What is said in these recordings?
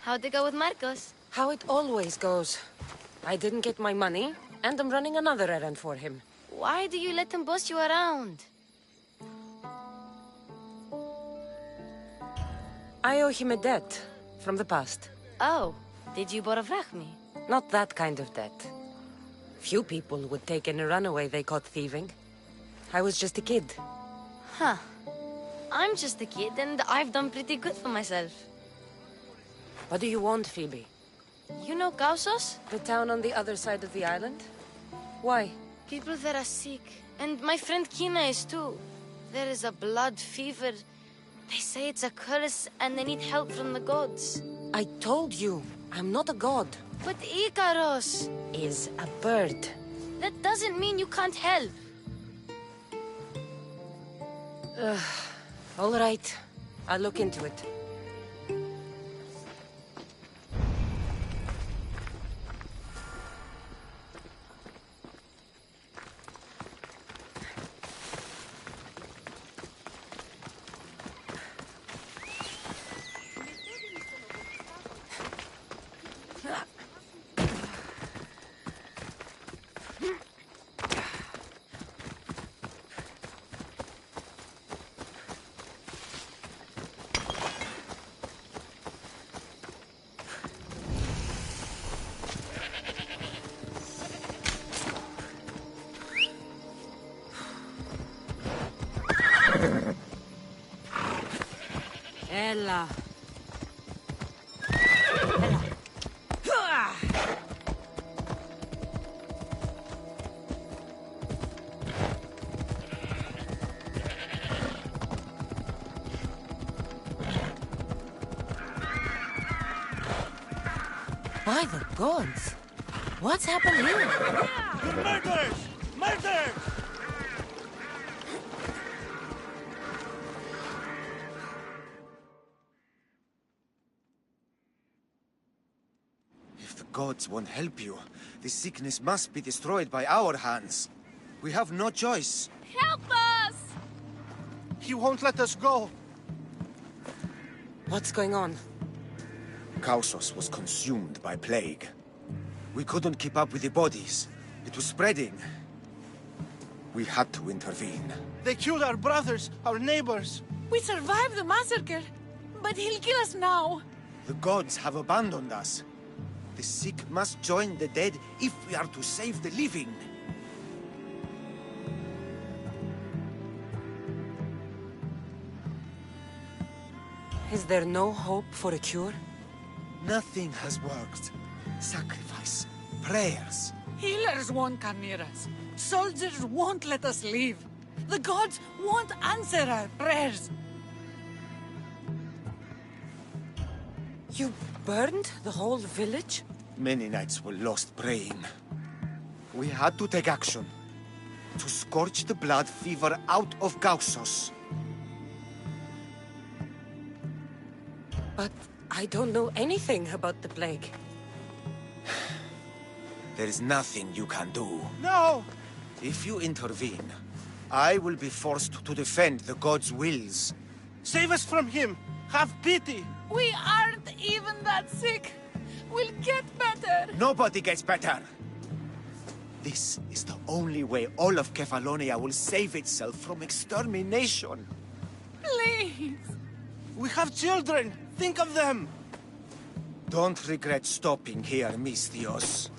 How'd it go with Marcos? How it always goes. I didn't get my money, and I'm running another errand for him. Why do you let him boss you around? I owe him a debt from the past. Oh, did you borrow me? Not that kind of debt. Few people would take in a runaway they caught thieving. I was just a kid. Huh. I'm just a kid, and I've done pretty good for myself. What do you want, Phoebe? You know Kausos? The town on the other side of the island? Why? People there are sick, and my friend Kina is too. There is a blood fever. They say it's a curse, and they need help from the gods. I told you, I'm not a god. But Ikaros Is a bird. That doesn't mean you can't help. All right. I'll look into it. Ella. By the gods! What's happened here? You're murderers! Murderers! If the gods won't help you, this sickness must be destroyed by our hands. We have no choice. Help us! He won't let us go. What's going on? Kausos was consumed by plague. We couldn't keep up with the bodies. It was spreading. We had to intervene. They killed our brothers, our neighbors. We survived the massacre, but he'll kill us now. The gods have abandoned us. The sick must join the dead if we are to save the living. Is there no hope for a cure? Nothing has worked. Sacrifice, prayers. Healers won't come near us. Soldiers won't let us leave. The gods won't answer our prayers. You burned the whole village? Many nights were lost praying. We had to take action. To scorch the blood fever out of Kausos. But I don't know anything about the plague. There is nothing you can do. No! If you intervene, I will be forced to defend the gods' wills. Save us from him! Have pity! We aren't even that sick. We'll get better. Nobody gets better! This is the only way all of Kefalonia will save itself from extermination. Please. We have children! Think of them! Don't regret stopping here, Mistios.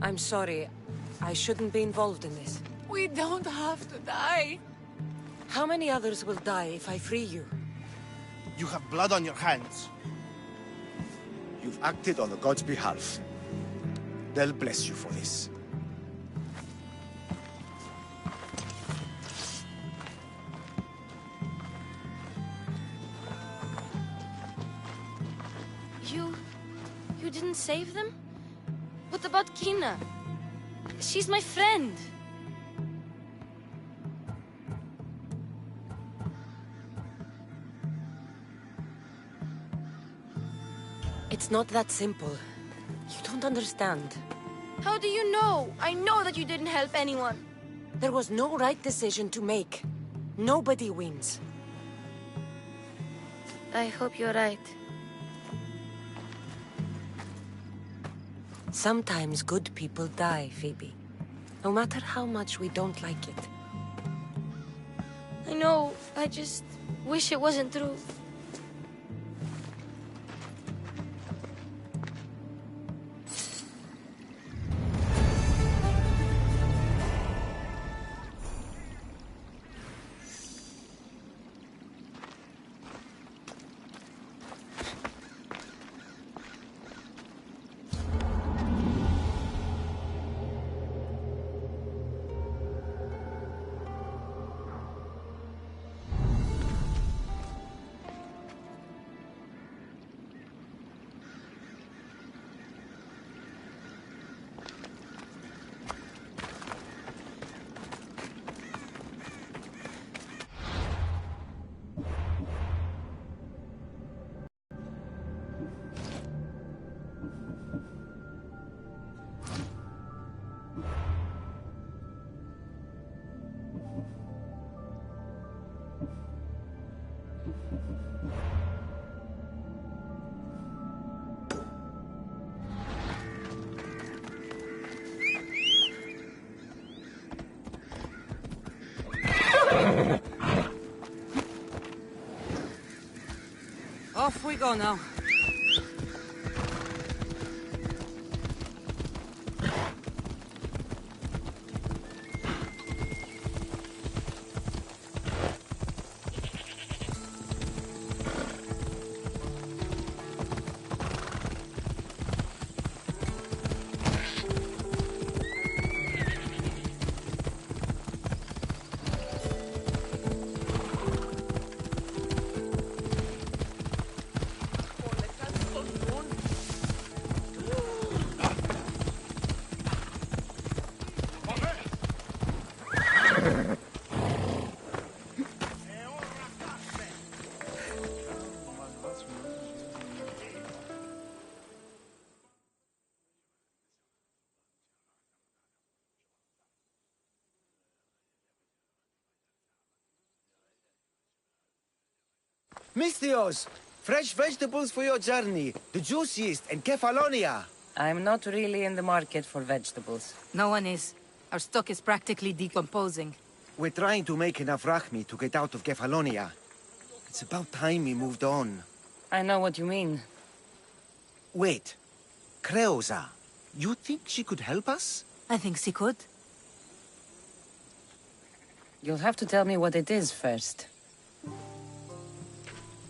I'm sorry. I shouldn't be involved in this. We don't have to die. How many others will die if I free you? You have blood on your hands. You've acted on the gods' behalf. They'll bless you for this. You didn't save them? What about Kina? She's my friend. It's not that simple. You don't understand. How do you know? I know that you didn't help anyone. There was no right decision to make. Nobody wins. I hope you're right. Sometimes good people die, Phoebe. No matter how much we don't like it. I know. I just wish it wasn't true. Off we go now. Misthios! Fresh vegetables for your journey. The juiciest in Kefalonia. I'm not really in the market for vegetables. No one is. Our stock is practically decomposing. We're trying to make enough rachmi to get out of Kefalonia. It's about time we moved on. I know what you mean. Wait. Creosa. You think she could help us? I think she could. You'll have to tell me what it is first.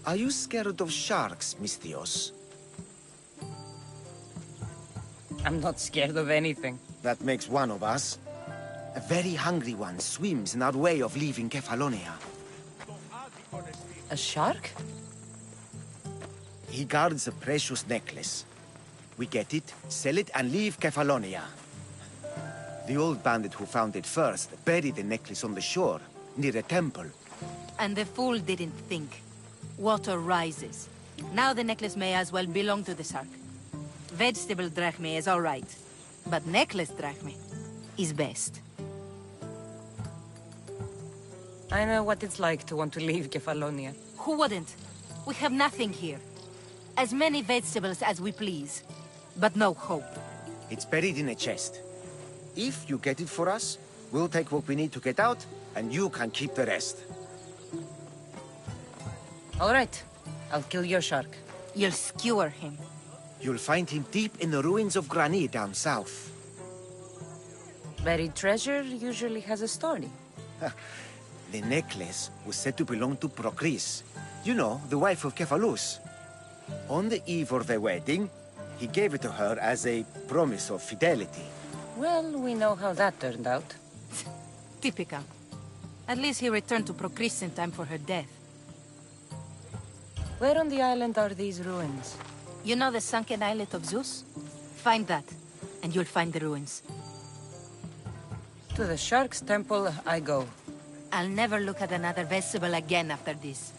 Are you scared of sharks, Misthios? I'm not scared of anything. That makes one of us. A very hungry one swims in our way of leaving Kefalonia. A shark? He guards a precious necklace. We get it, sell it, and leave Kefalonia. The old bandit who found it first buried the necklace on the shore, near a temple. And the fool didn't think. Water rises. Now the necklace may as well belong to the shark. Vegetable drachme is all right, but necklace drachme is best. I know what it's like to want to leave Kefalonia. Who wouldn't? We have nothing here. As many vegetables as we please, but no hope. It's buried in a chest. If you get it for us, we'll take what we need to get out, and you can keep the rest. All right. I'll kill your shark. You'll skewer him. You'll find him deep in the ruins of Grani down south. Buried treasure usually has a story. The necklace was said to belong to Procris. You know, the wife of Cephalus. On the eve of their wedding, he gave it to her as a promise of fidelity. Well, we know how that turned out. Typical. At least he returned to Procris in time for her death. Where on the island are these ruins? You know the sunken islet of Zeus? Find that, and you'll find the ruins. To the Shark's Temple I go. I'll never look at another vegetable again after this.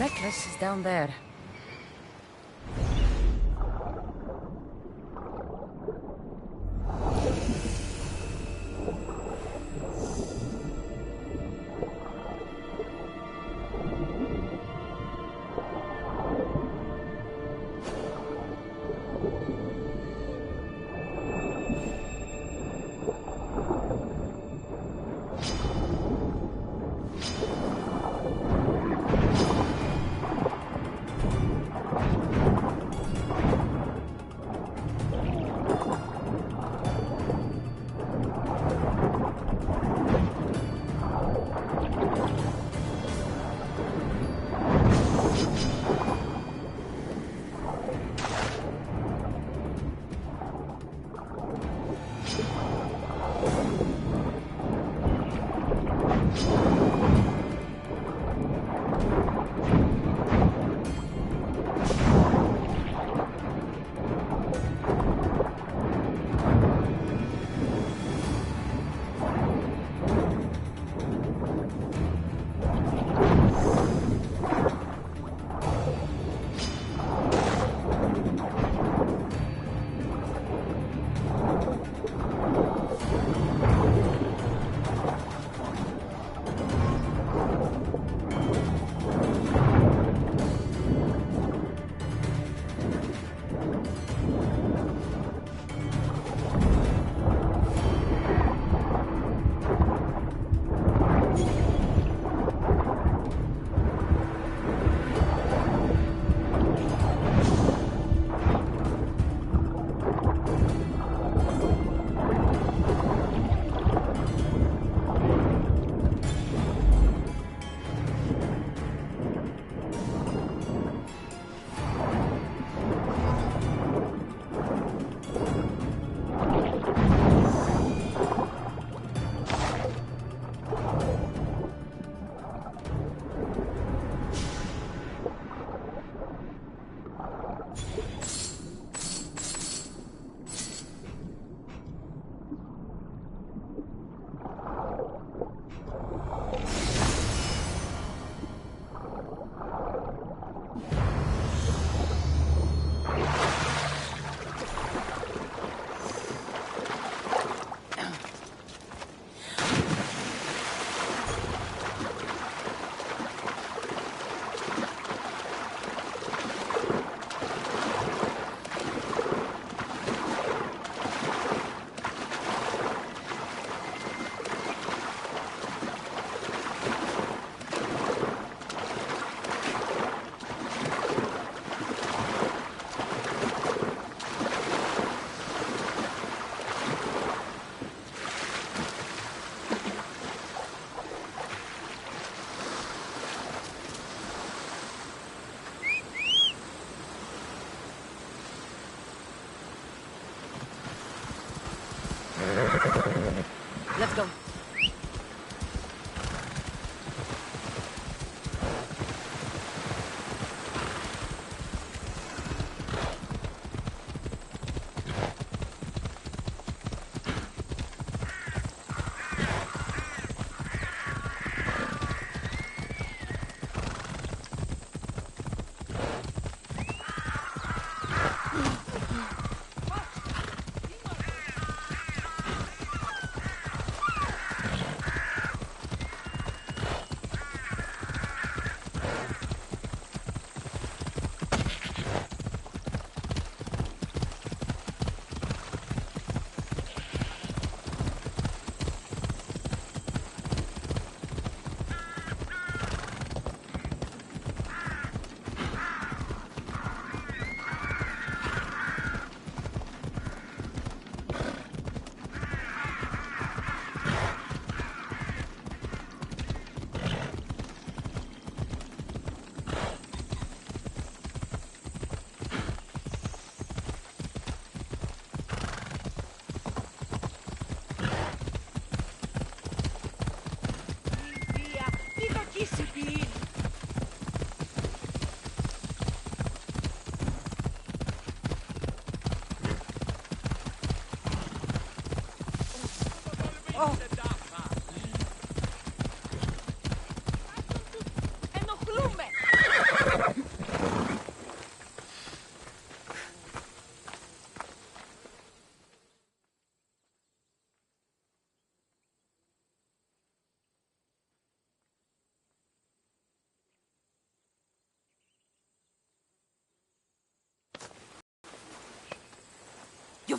Necklace is down there.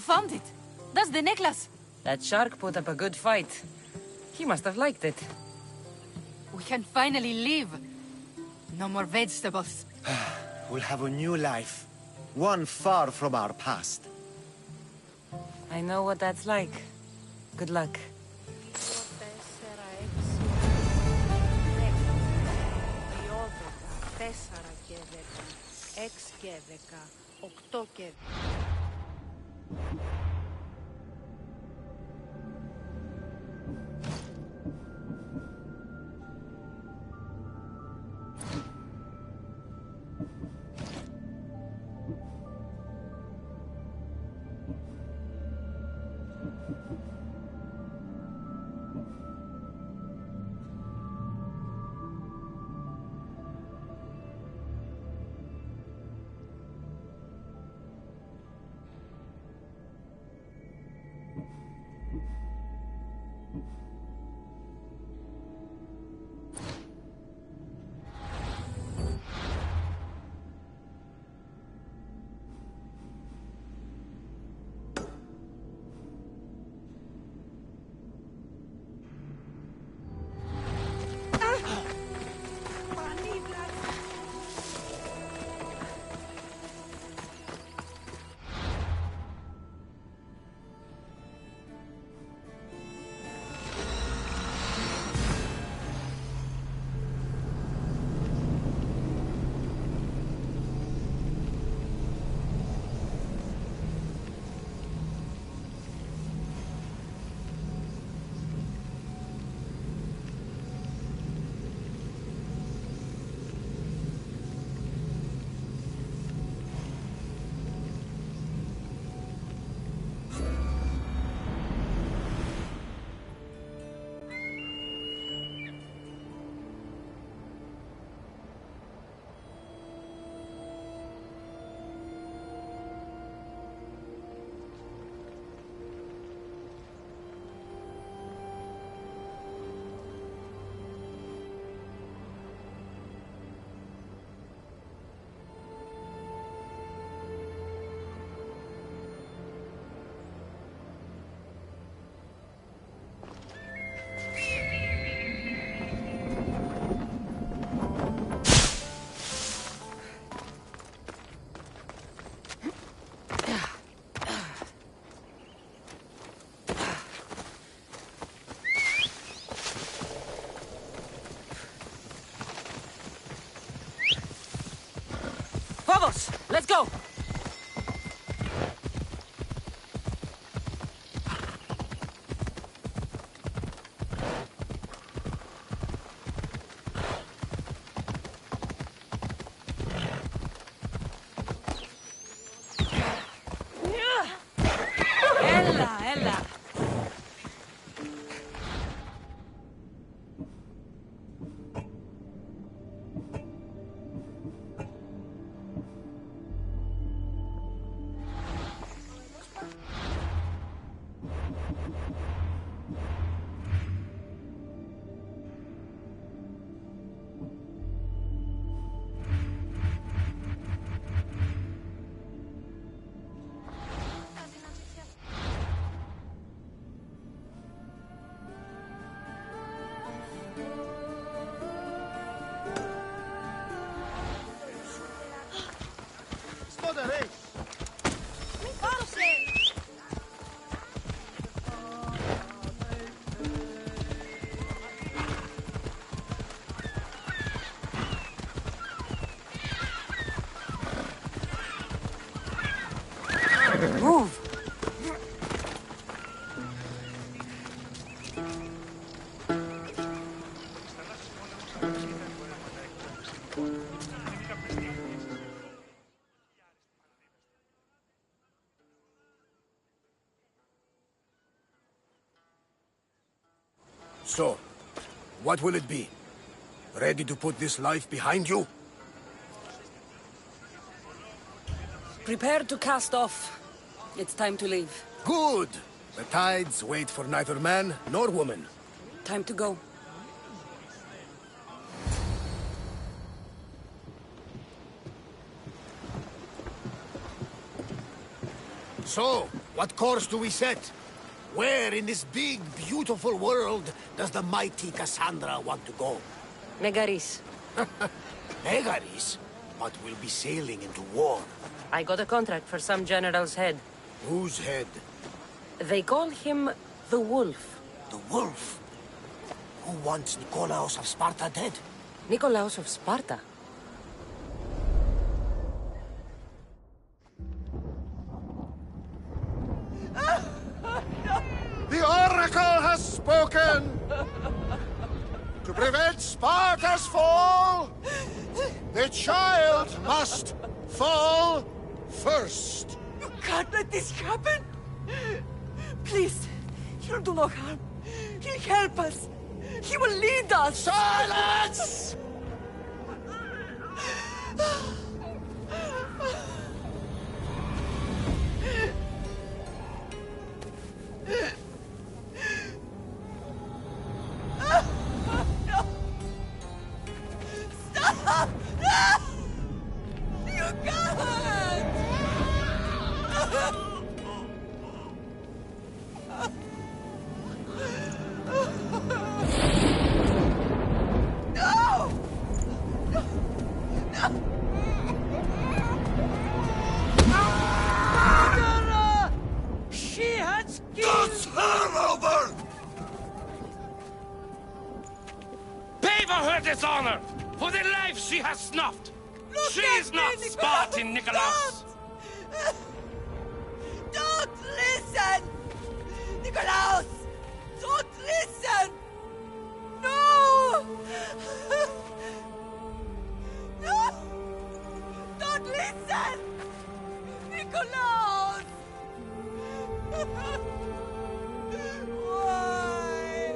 found it. That's the necklace. That shark put up a good fight. He must have liked it. We can finally leave. No more vegetables. We'll have a new life. One far from our past. I know what that's like. Good luck. 8 και 10. Let's go! Ella! Move! So, what will it be? Ready to put this life behind you? Prepare to cast off. It's time to leave. Good! The tides wait for neither man nor woman. Time to go. So, What course do we set? Where in this big, beautiful world does the mighty Kassandra want to go? Megaris. Megaris? But we'll be sailing into war. I got a contract for some general's head. Whose head? They call him the Wolf. The Wolf? Who wants Nikolaos of Sparta dead? Nikolaos of Sparta? The Oracle has spoken! To prevent Sparta's fall, the child must fall first. You can't let this happen! Please, he'll do no harm. He'll help us. He will lead us. Silence! Stop! No! You can't! No! Murderer! She has killed... It's her over! Pay for her dishonor! For the life she has snuffed! Look She at is me, not Nikolaos! Spartan, Nikolaos! Don't listen! Nikolaos! Don't listen! No! No! Don't listen! Nikolaos! Why?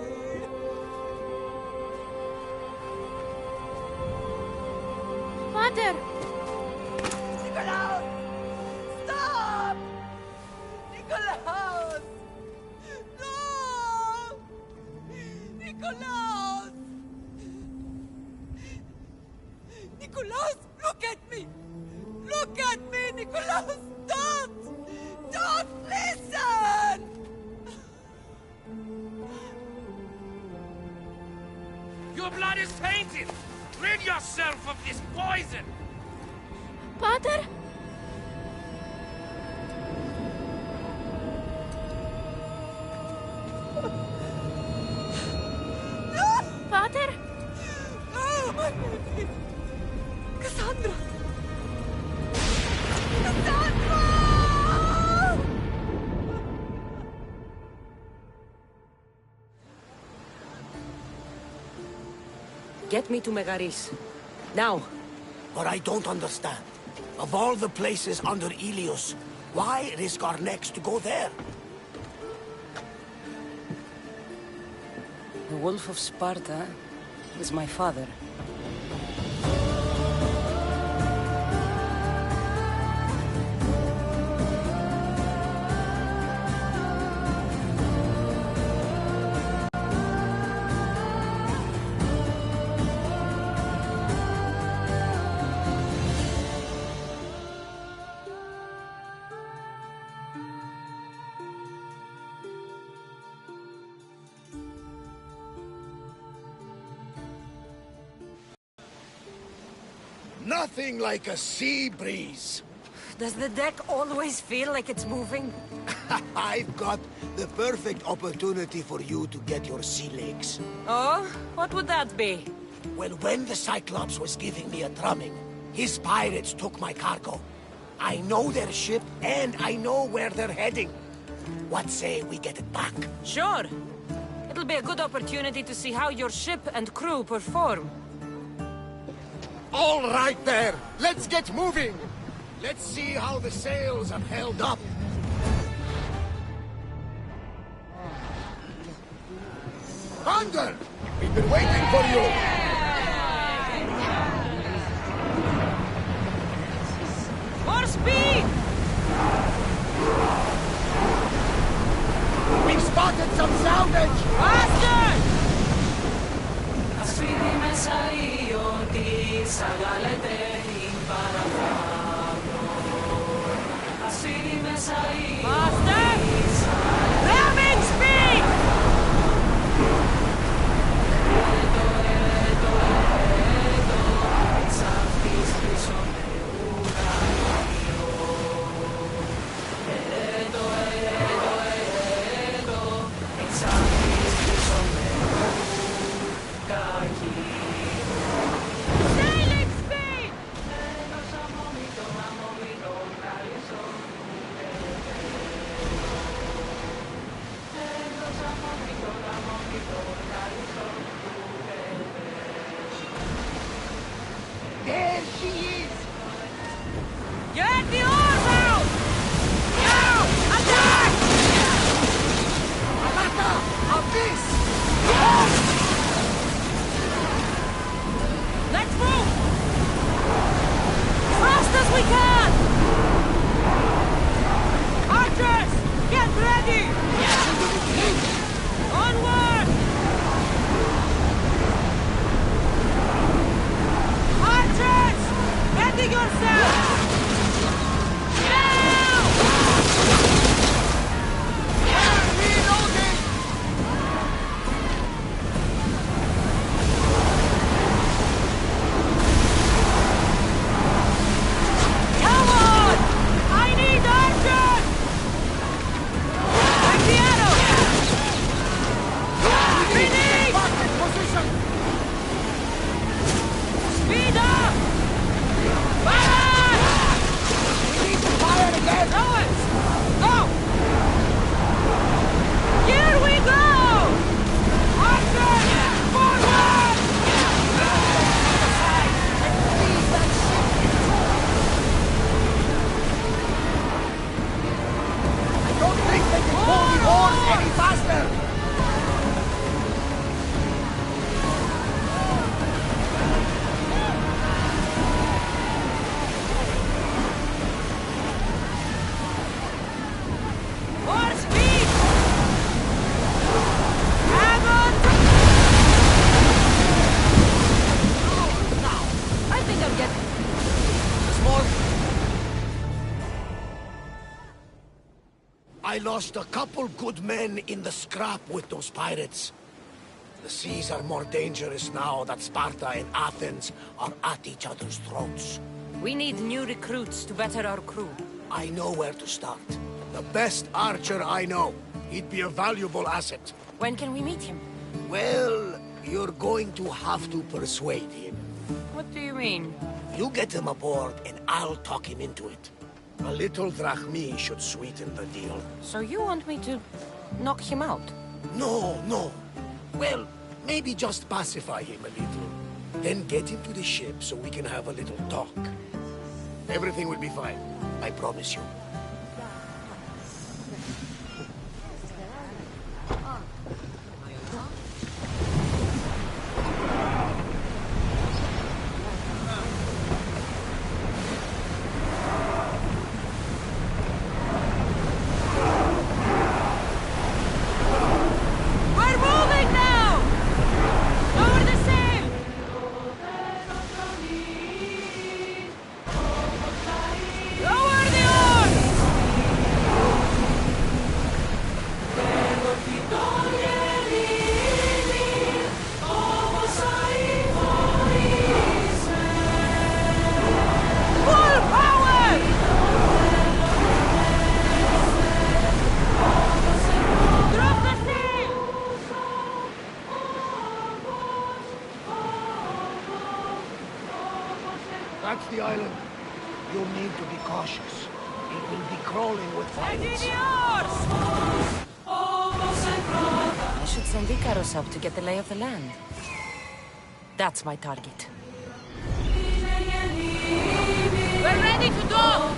Father! Nikolaos! Stop! Nikolaos! No! Nikolaos! Nikolaos, look at me! Look at me, Nikolaos! Don't! Don't listen! Your blood is tainted! Rid yourself of this poison! Pater? Pater? Oh, my baby! Kassandra! Kassandra! Get me to Megaris. Now. But I don't understand. Of all the places under Ilios, why risk our necks to go there? The Wolf of Sparta is my father. Nothing like a sea breeze. Does the deck always feel like it's moving? I've got the perfect opportunity for you to get your sea legs. Oh? What would that be? Well, when the Cyclops was giving me a drumming, his pirates took my cargo. I know their ship, and I know where they're heading. What say we get it back? Sure. It'll be a good opportunity to see how your ship and crew perform. All right there! Let's get moving! Let's see how the sails have held up. Thunder! We've been waiting for you! More speed! We've spotted some salvage! Faster! Faster! I lost a couple good men in the scrap with those pirates. The seas are more dangerous now that Sparta and Athens are at each other's throats. We need new recruits to better our crew. I know where to start. The best archer I know. He'd be a valuable asset. When can we meet him? Well, you're going to have to persuade him. What do you mean? You get him aboard and I'll talk him into it. A little drachmi should sweeten the deal. So you want me to knock him out? No, no. Well, maybe just pacify him a little. Then get him to the ship so we can have a little talk. Everything will be fine. I promise you. That's the island. You'll need to be cautious. It will be crawling with pirates. I should send Icaros up to get the lay of the land. That's my target. We're ready to dock!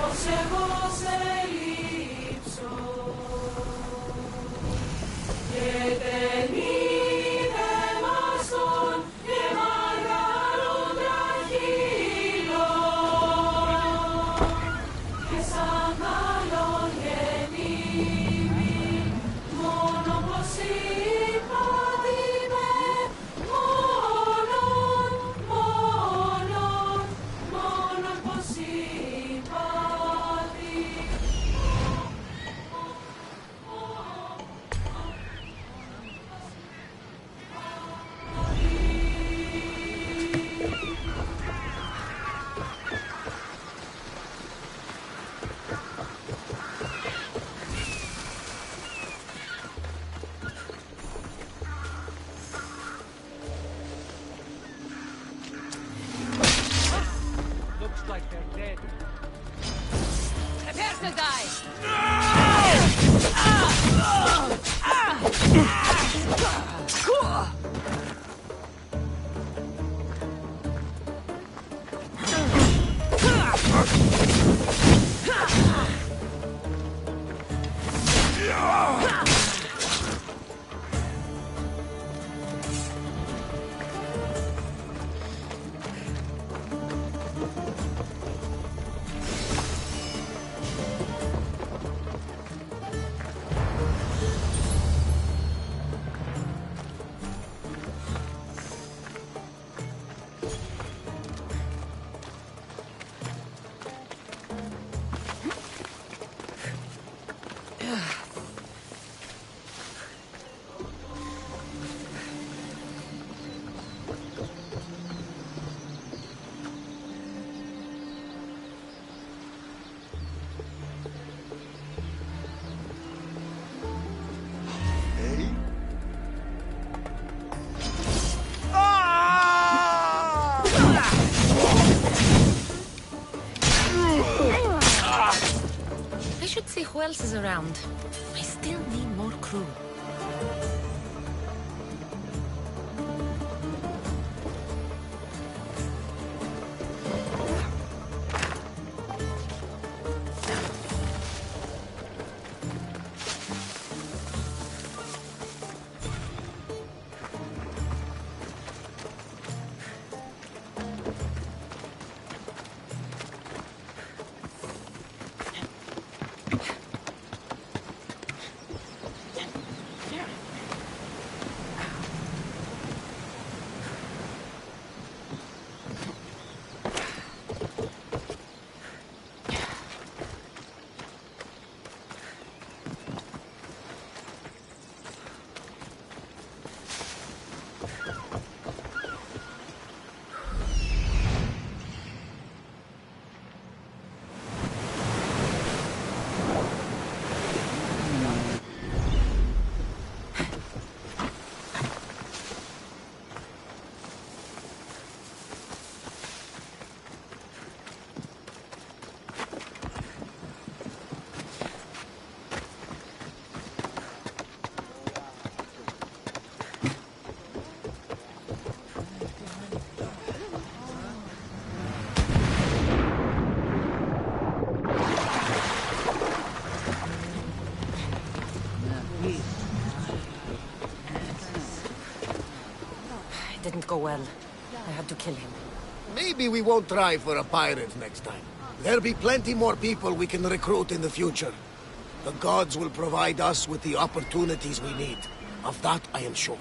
Who else is around? I still need more crew. It didn't go well. I had to kill him. Maybe we won't try for a pirate next time. There'll be plenty more people we can recruit in the future. The gods will provide us with the opportunities we need. Of that, I am sure.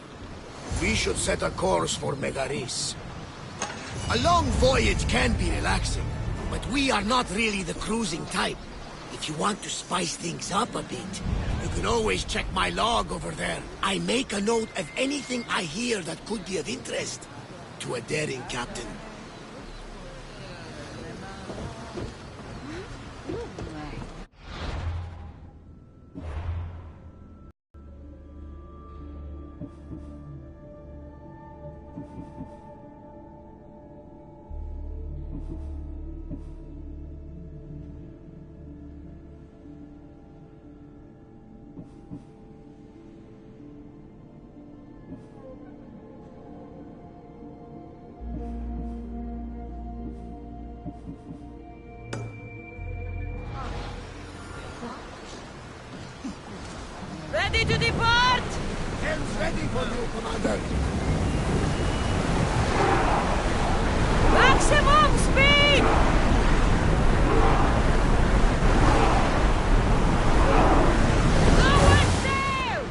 We should set a course for Megaris. A long voyage can be relaxing, but we are not really the cruising type. If you want to spice things up a bit, you can always check my log over there. I make a note of anything I hear that could be of interest to a daring captain. Ready to depart! Helm's ready for you, Commander. Maximum speed! Lower sail!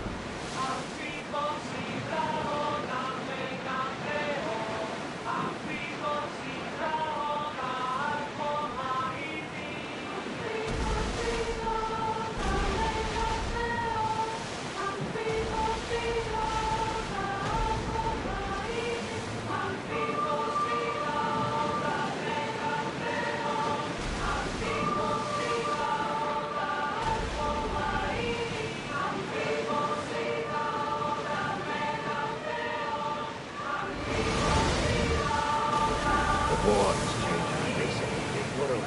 Wars change the face of the big world.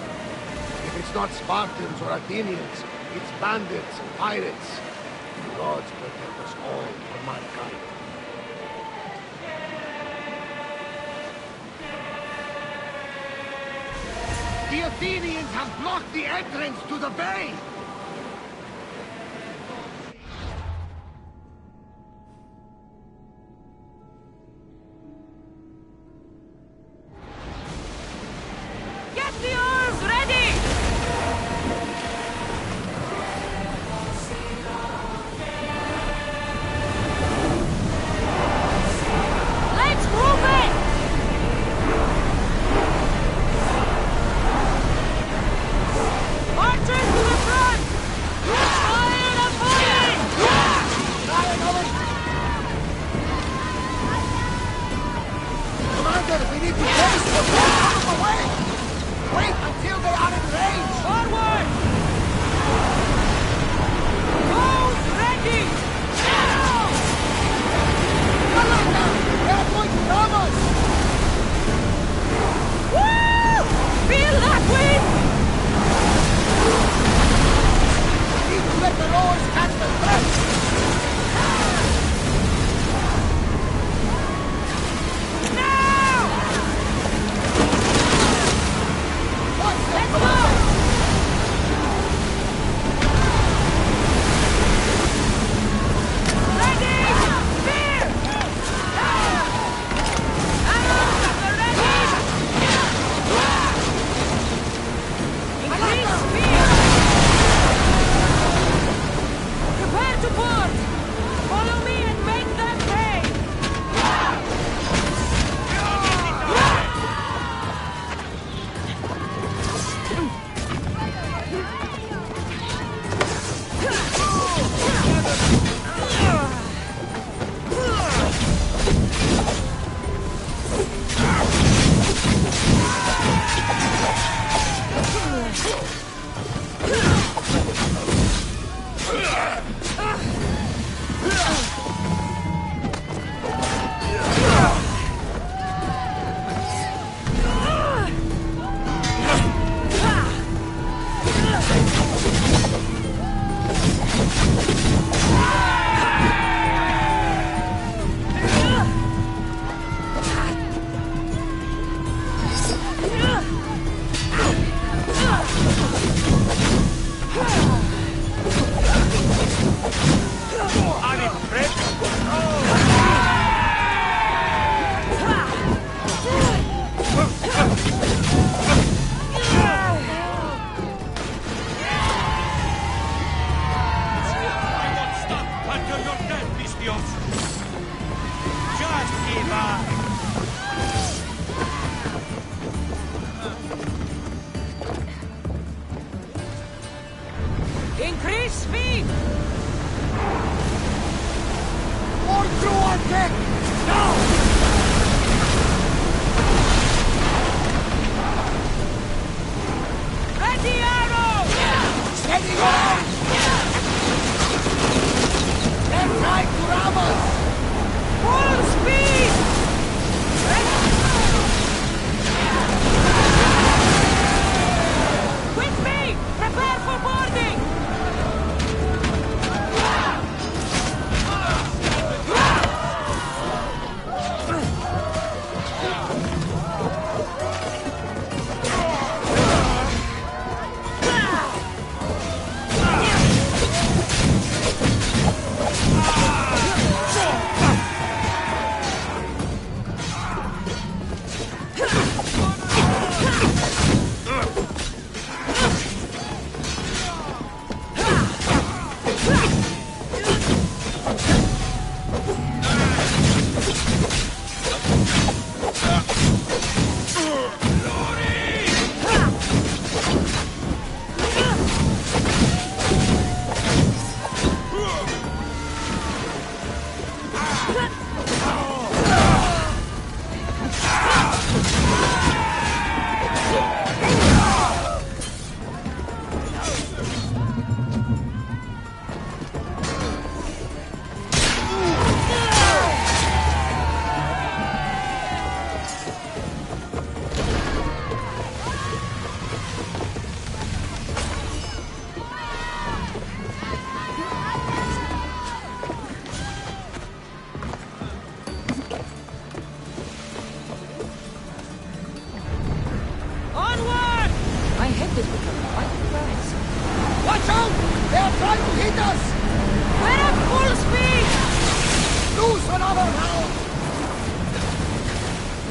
If it's not Spartans or Athenians, it's bandits and pirates. The gods protect us all from mankind. The Athenians have blocked the entrance to the bay! Get the oars ready! Let's move it! Archers to the front! Fire and firing! Commander, we need to chase them! Out of the way! Wait until they are in range! Forward! Bows ready! Now! Commander, they're going to ram us! Woo! Feel that wind! We need to let the rowers catch the threat! Now!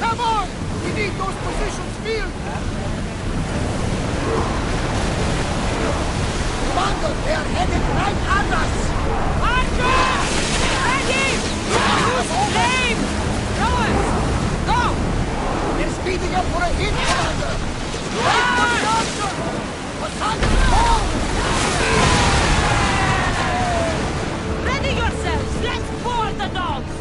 Come on! We need those positions filled! Commander, they are headed right at us! Archer! Ready! Use flame! Rowers! Go! They're speeding up for a hit, Commander! Wait for the archer! Kassandra, hold! Ready yourselves! Let's board the dogs!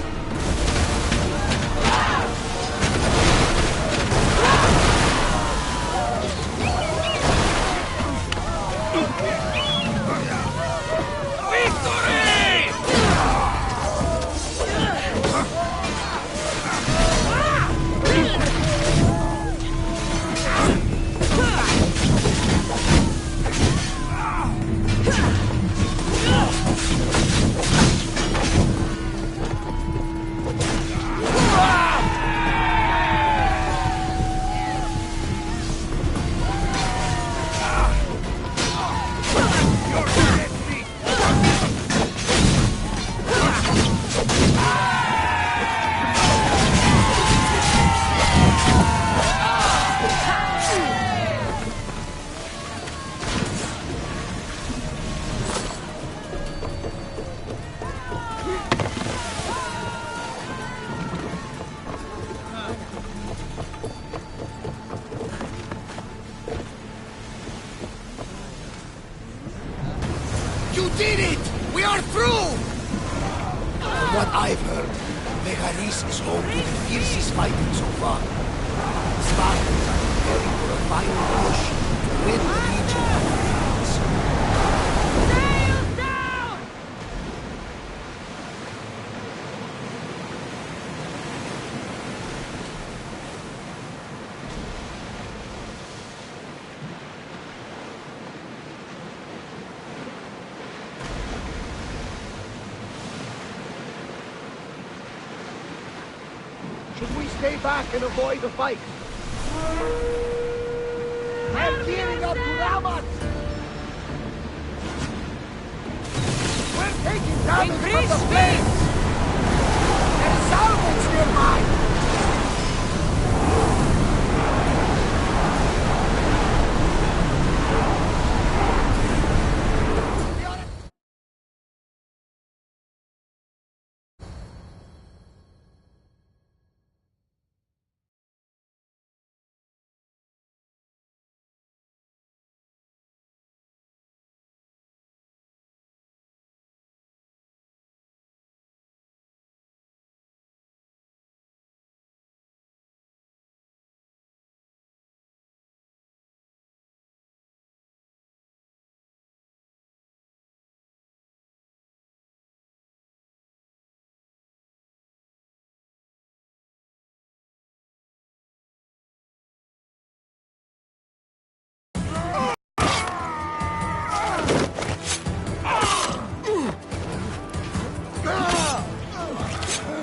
You did it! We are through! From what I've heard, Megaris is home to the fiercest fighting so far. Spartans are preparing for a final push to rid the region of the Greeks. Sails down! Should we stay back and avoid the fight? They're gearing up to Ramat! We're taking damage from Increase the speed! flames! There's salvage nearby!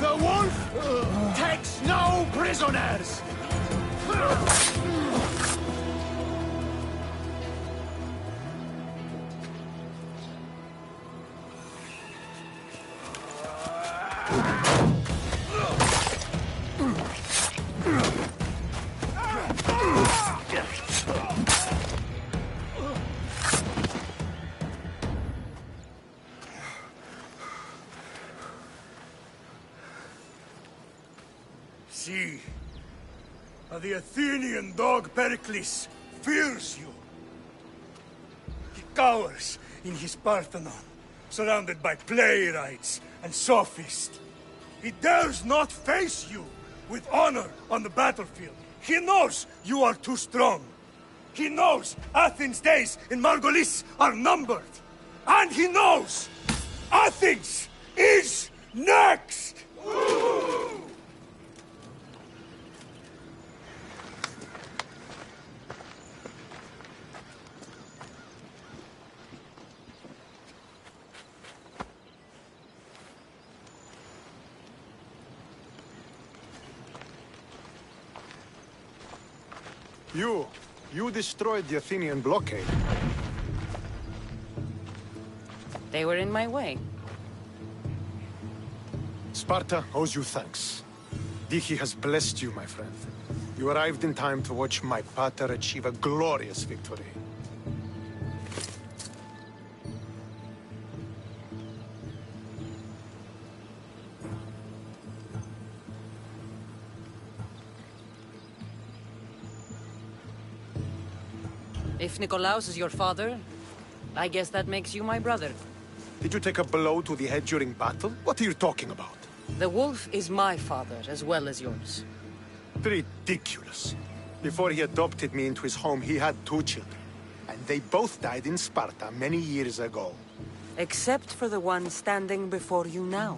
The wolf takes no prisoners! See, the Athenian dog Pericles fears you. He cowers in his Parthenon, surrounded by playwrights and sophists. He dares not face you with honor on the battlefield. He knows you are too strong. He knows Athens' days in Margolis are numbered. And he knows Athens is next! You destroyed the Athenian blockade. They were in my way. Sparta owes you thanks. Diki has blessed you, my friend. You arrived in time to watch my pater achieve a glorious victory. If Nikolaos is your father, I guess that makes you my brother. Did you take a blow to the head during battle? What are you talking about? The wolf is my father as well as yours. Ridiculous. Before he adopted me into his home, he had 2 children. And they both died in Sparta many years ago. Except for the one standing before you now.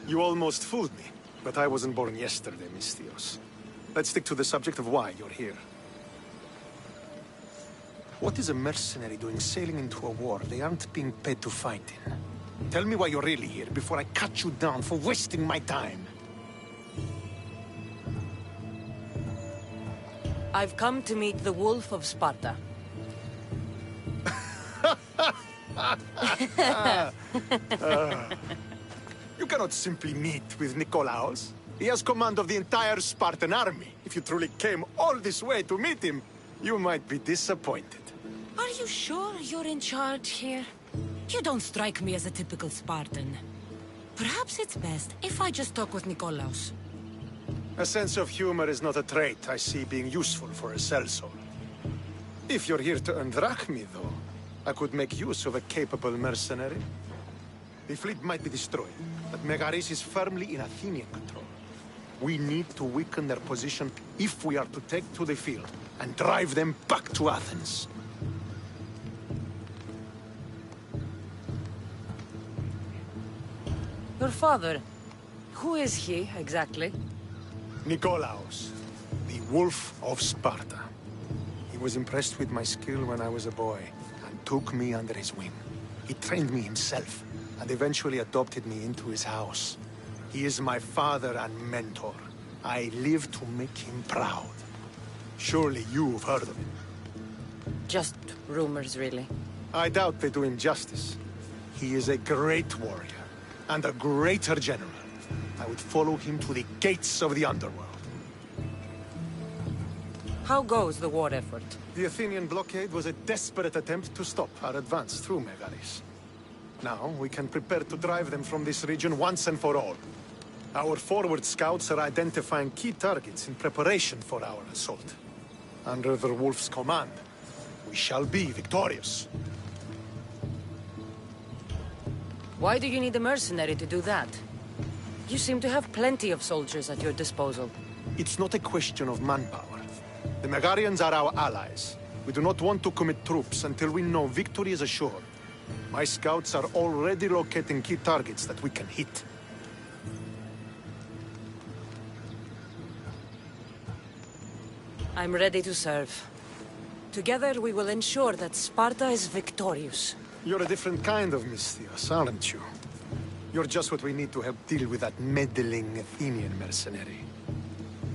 You almost fooled me, but I wasn't born yesterday, Mystios. Let's stick to the subject of why you're here. What is a mercenary doing sailing into a war they aren't being paid to fight in? Tell me why you're really here before I cut you down for wasting my time. I've come to meet the Wolf of Sparta. You cannot simply meet with Nikolaos. He has command of the entire Spartan army. If you truly came all this way to meet him, you might be disappointed. Are you sure you're in charge here? You don't strike me as a typical Spartan. Perhaps it's best if I just talk with Nikolaos. A sense of humor is not a trait I see being useful for a sellsword. If you're here to earn drachmi, though, I could make use of a capable mercenary. The fleet might be destroyed, but Megaris is firmly in Athenian control. We need to weaken their position if we are to take to the field and drive them back to Athens. Your father, who is he exactly? Nikolaos, the Wolf of Sparta. He was impressed with my skill when I was a boy, and took me under his wing. He trained me himself, and eventually adopted me into his house. He is my father and mentor. I live to make him proud. Surely you've heard of him. Just rumors, really. I doubt they do him justice. He is a great warrior, and a greater general. I would follow him to the gates of the underworld. How goes the war effort? The Athenian blockade was a desperate attempt to stop our advance through Megaris. Now, we can prepare to drive them from this region once and for all. Our forward scouts are identifying key targets in preparation for our assault. Under the Wolf's command, we shall be victorious. Why do you need a mercenary to do that? You seem to have plenty of soldiers at your disposal. It's not a question of manpower. The Megarians are our allies. We do not want to commit troops until we know victory is assured. My scouts are already locating key targets that we can hit. I'm ready to serve. Together we will ensure that Sparta is victorious. You're a different kind of Mystios, aren't you? You're just what we need to help deal with that meddling Athenian mercenary.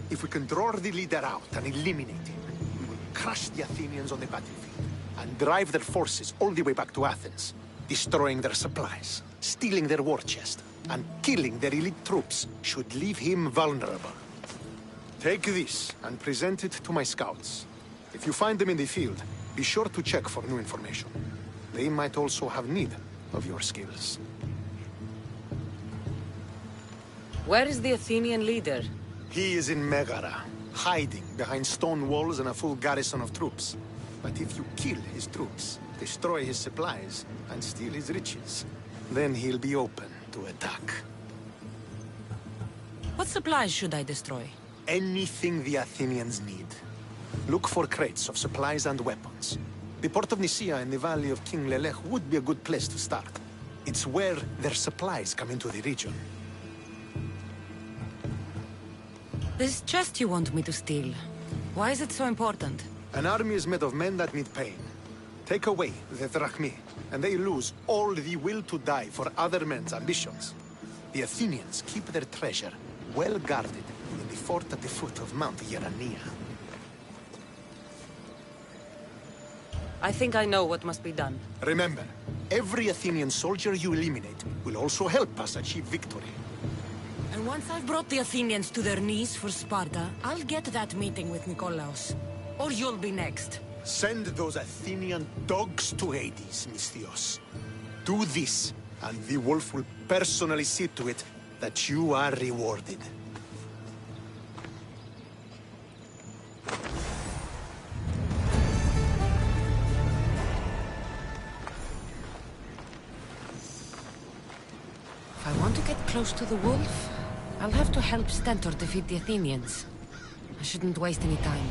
If we can draw the leader out and eliminate him, we will crush the Athenians on the battlefield and drive their forces all the way back to Athens, destroying their supplies, stealing their war chest, and killing their elite troops should leave him vulnerable. Take this and present it to my scouts. If you find them in the field, be sure to check for new information. They might also have need of your skills. Where is the Athenian leader? He is in Megara, hiding behind stone walls and a full garrison of troops. But if you kill his troops, destroy his supplies, and steal his riches, then he'll be open to attack. What supplies should I destroy? Anything the Athenians need. Look for crates of supplies and weapons. The port of Nicaea in the valley of King Lelech would be a good place to start. It's where their supplies come into the region. This chest you want me to steal, why is it so important? An army is made of men that need pain. Take away the drachmi, and they lose all the will to die for other men's ambitions. The Athenians keep their treasure well guarded in the fort at the foot of Mount Yerania. I think I know what must be done. Remember, every Athenian soldier you eliminate will also help us achieve victory. I And once I've brought the Athenians to their knees for Sparta, I'll get that meeting with Nikolaos. Or you'll be next. Send those Athenian dogs to Hades, Misthios. Do this, and the wolf will personally see to it that you are rewarded. If I want to get close to the wolf, I'll have to help Stentor defeat the Athenians. I shouldn't waste any time.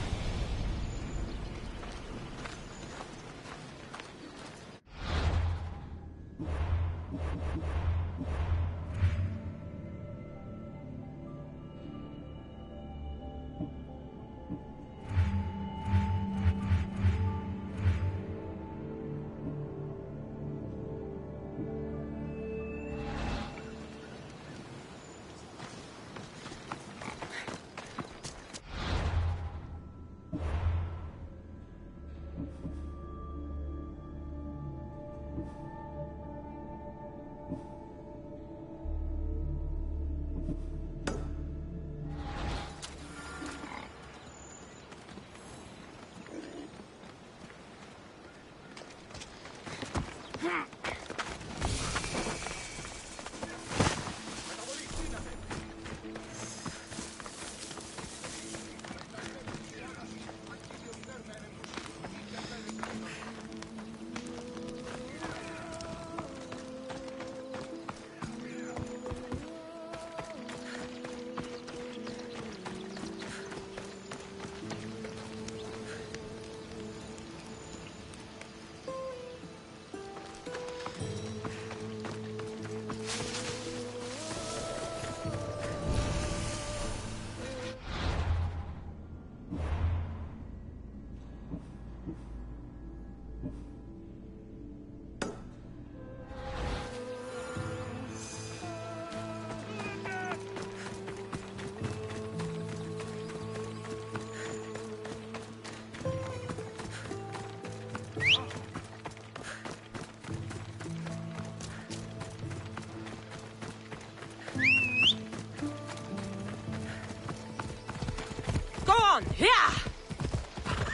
Yeah!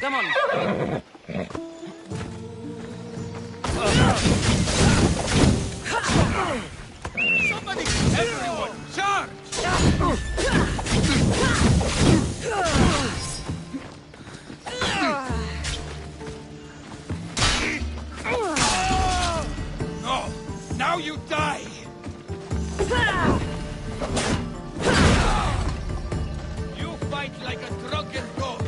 Come on. Somebody! Everyone! Charge! No! Now you die! You fight like a drunken goat!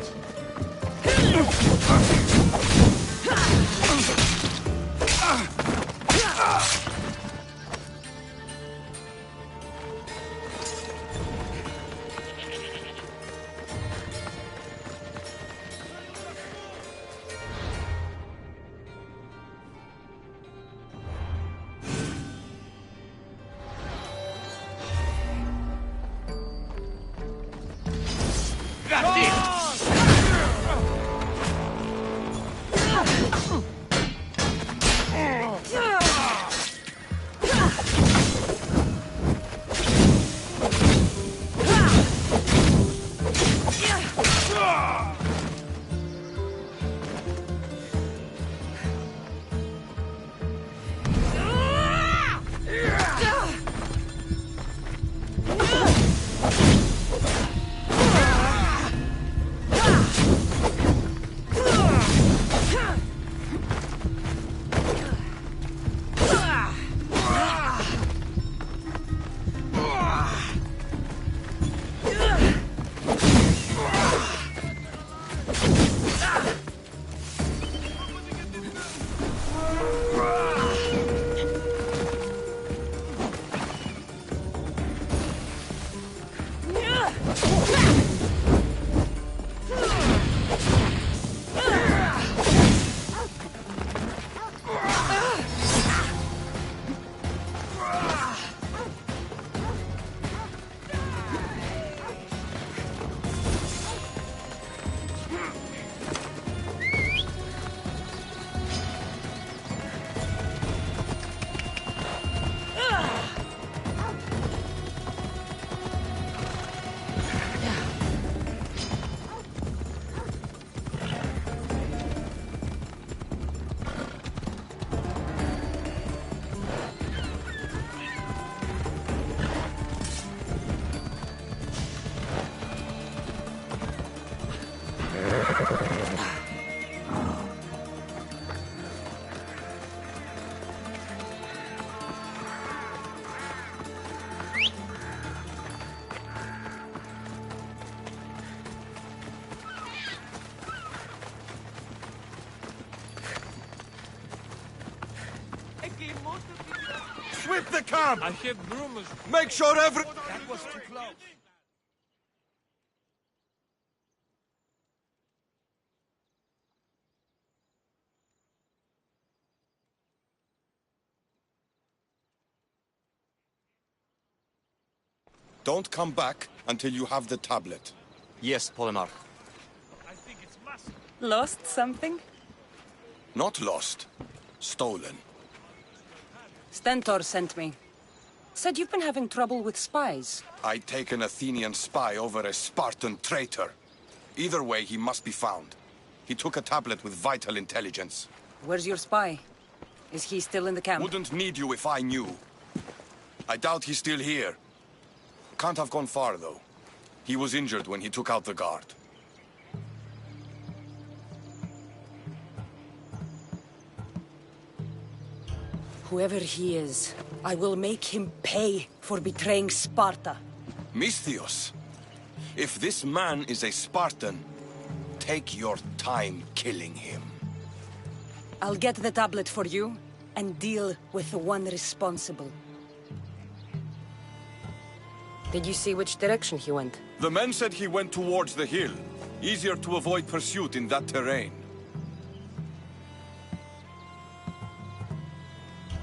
camp! I hear rumors. Make sure That was too close. Don't come back until you have the tablet. Yes, Polemarch. Lost something? Not lost. Stolen. Stentor sent me. Said you've been having trouble with spies. I take an Athenian spy over a Spartan traitor. Either way, he must be found. He took a tablet with vital intelligence. Where's your spy? Is he still in the camp? Wouldn't need you if I knew. I doubt he's still here. Can't have gone far, though. He was injured when he took out the guard. Whoever he is, I will make him pay for betraying Sparta. Misthios, if this man is a Spartan, take your time killing him. I'll get the tablet for you, and deal with the one responsible. Did you see which direction he went? The men said he went towards the hill. Easier to avoid pursuit in that terrain.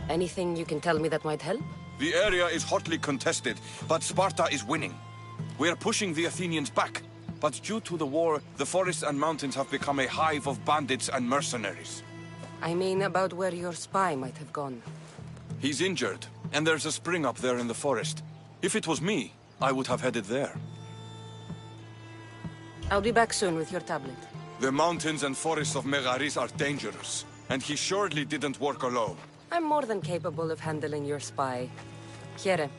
Anything you can tell me that might help? The area is hotly contested, but Sparta is winning. We're pushing the Athenians back, but due to the war, the forests and mountains have become a hive of bandits and mercenaries. I mean about where your spy might have gone. He's injured, and there's a spring up there in the forest. If it was me, I would have headed there. I'll be back soon with your tablet. The mountains and forests of Megaris are dangerous, and he surely didn't work alone. I'm more than capable of handling your spy. Here.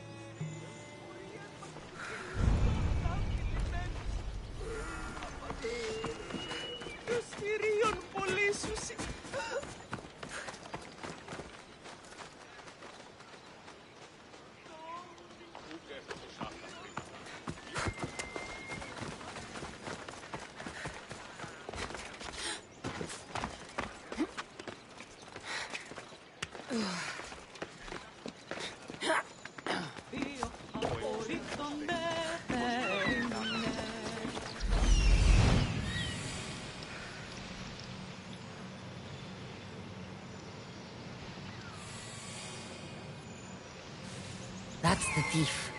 That's the thief.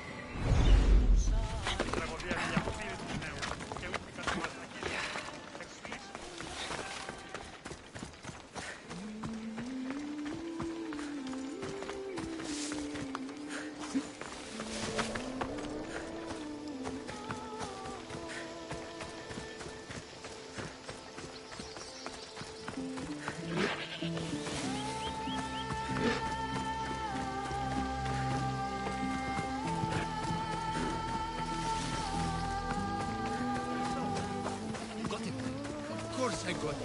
I got it.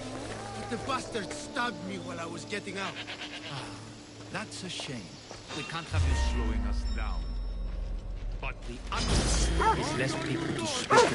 But the bastard stabbed me while I was getting out. That's a shame. We can't have you slowing us down. But the other is less people to speak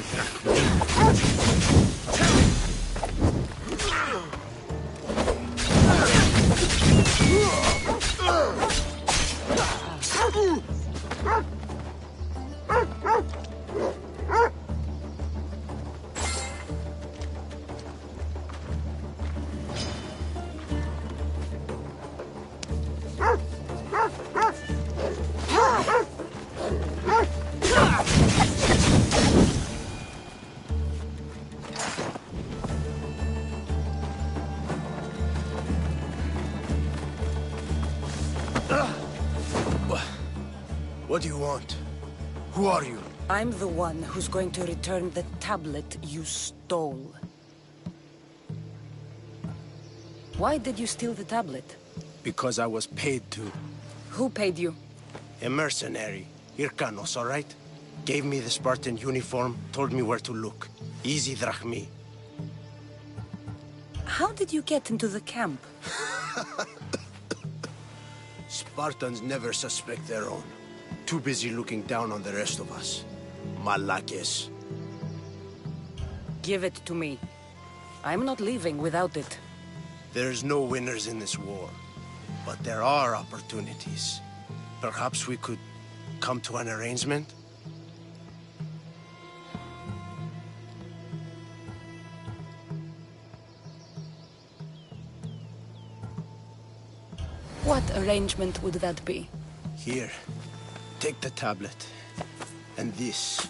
What do you want? Who are you? I'm the one who's going to return the tablet you stole. Why did you steal the tablet? Because I was paid to. Who paid you? A mercenary. Hyrkanos, all right? Gave me the Spartan uniform, told me where to look. Easy drachmi. How did you get into the camp? Spartans never suspect their own. Too busy looking down on the rest of us. Malakes. Give it to me. I'm not leaving without it. There's no winners in this war. But there are opportunities. Perhaps we could come to an arrangement? What arrangement would that be? Here, take the tablet. And this,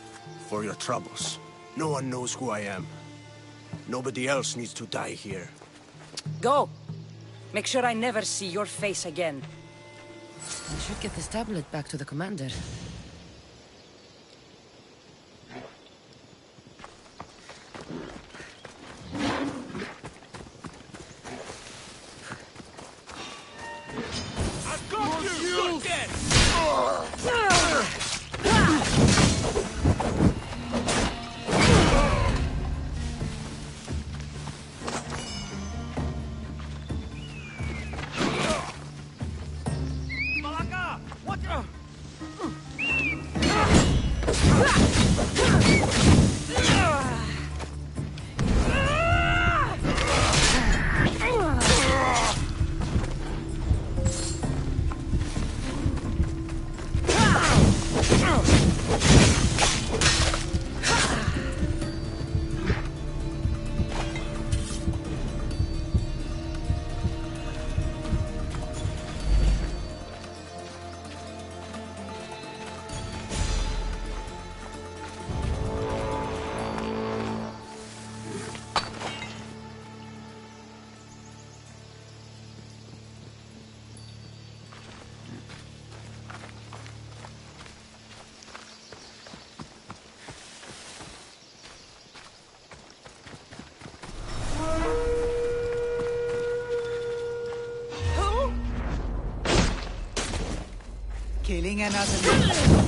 for your troubles. No one knows who I am. Nobody else needs to die here. Go! Make sure I never see your face again. I should get this tablet back to the commander. Killing another.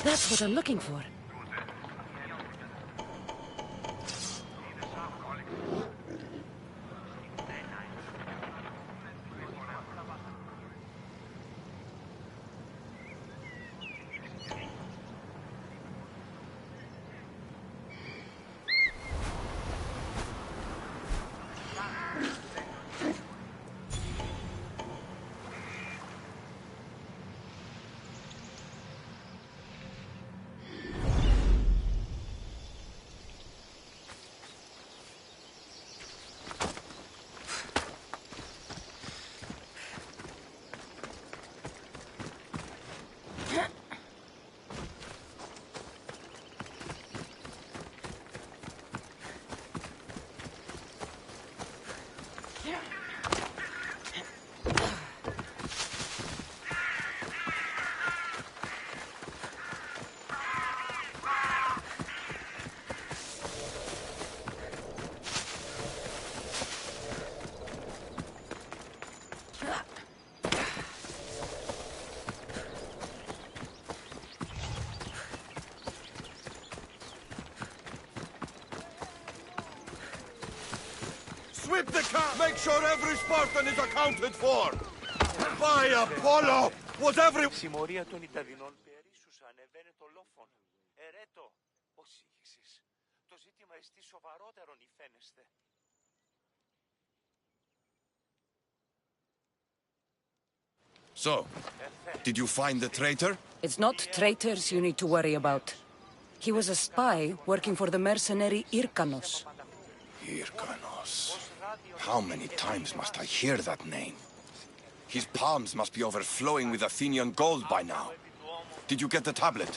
That's what I'm looking for. the camp! Make sure every Spartan is accounted for! By Apollo! Was every... Συμμορία των Ιταλινών περίσσους ανεβαίνει το λόφον. Ερέτο, πώς είχες. Το ζήτημα εστί σοβαρότερον υφαίνεστε. So, did you find the traitor? It's not traitors you need to worry about. He was a spy working for the mercenary Irkanos. Irkanos. How many times must I hear that name? His palms must be overflowing with Athenian gold by now. Did you get the tablet?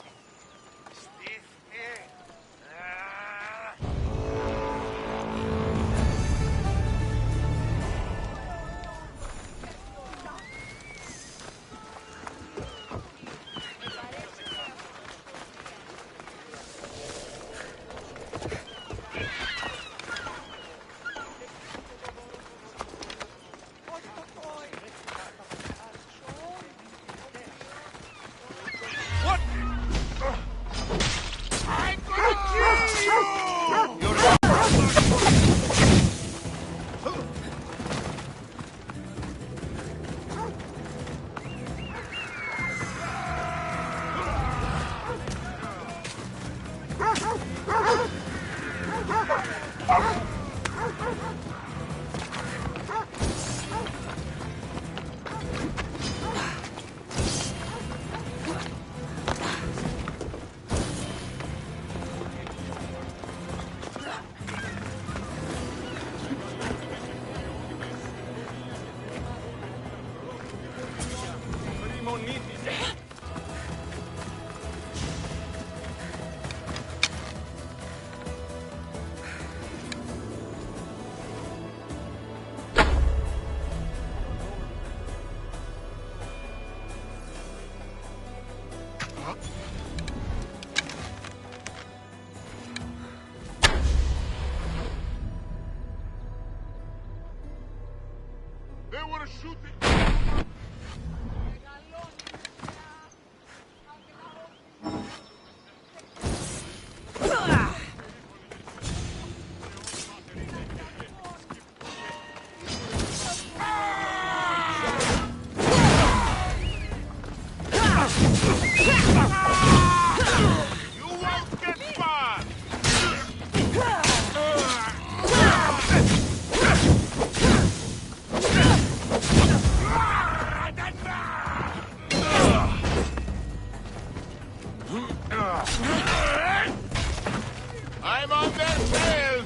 I'm on their tail!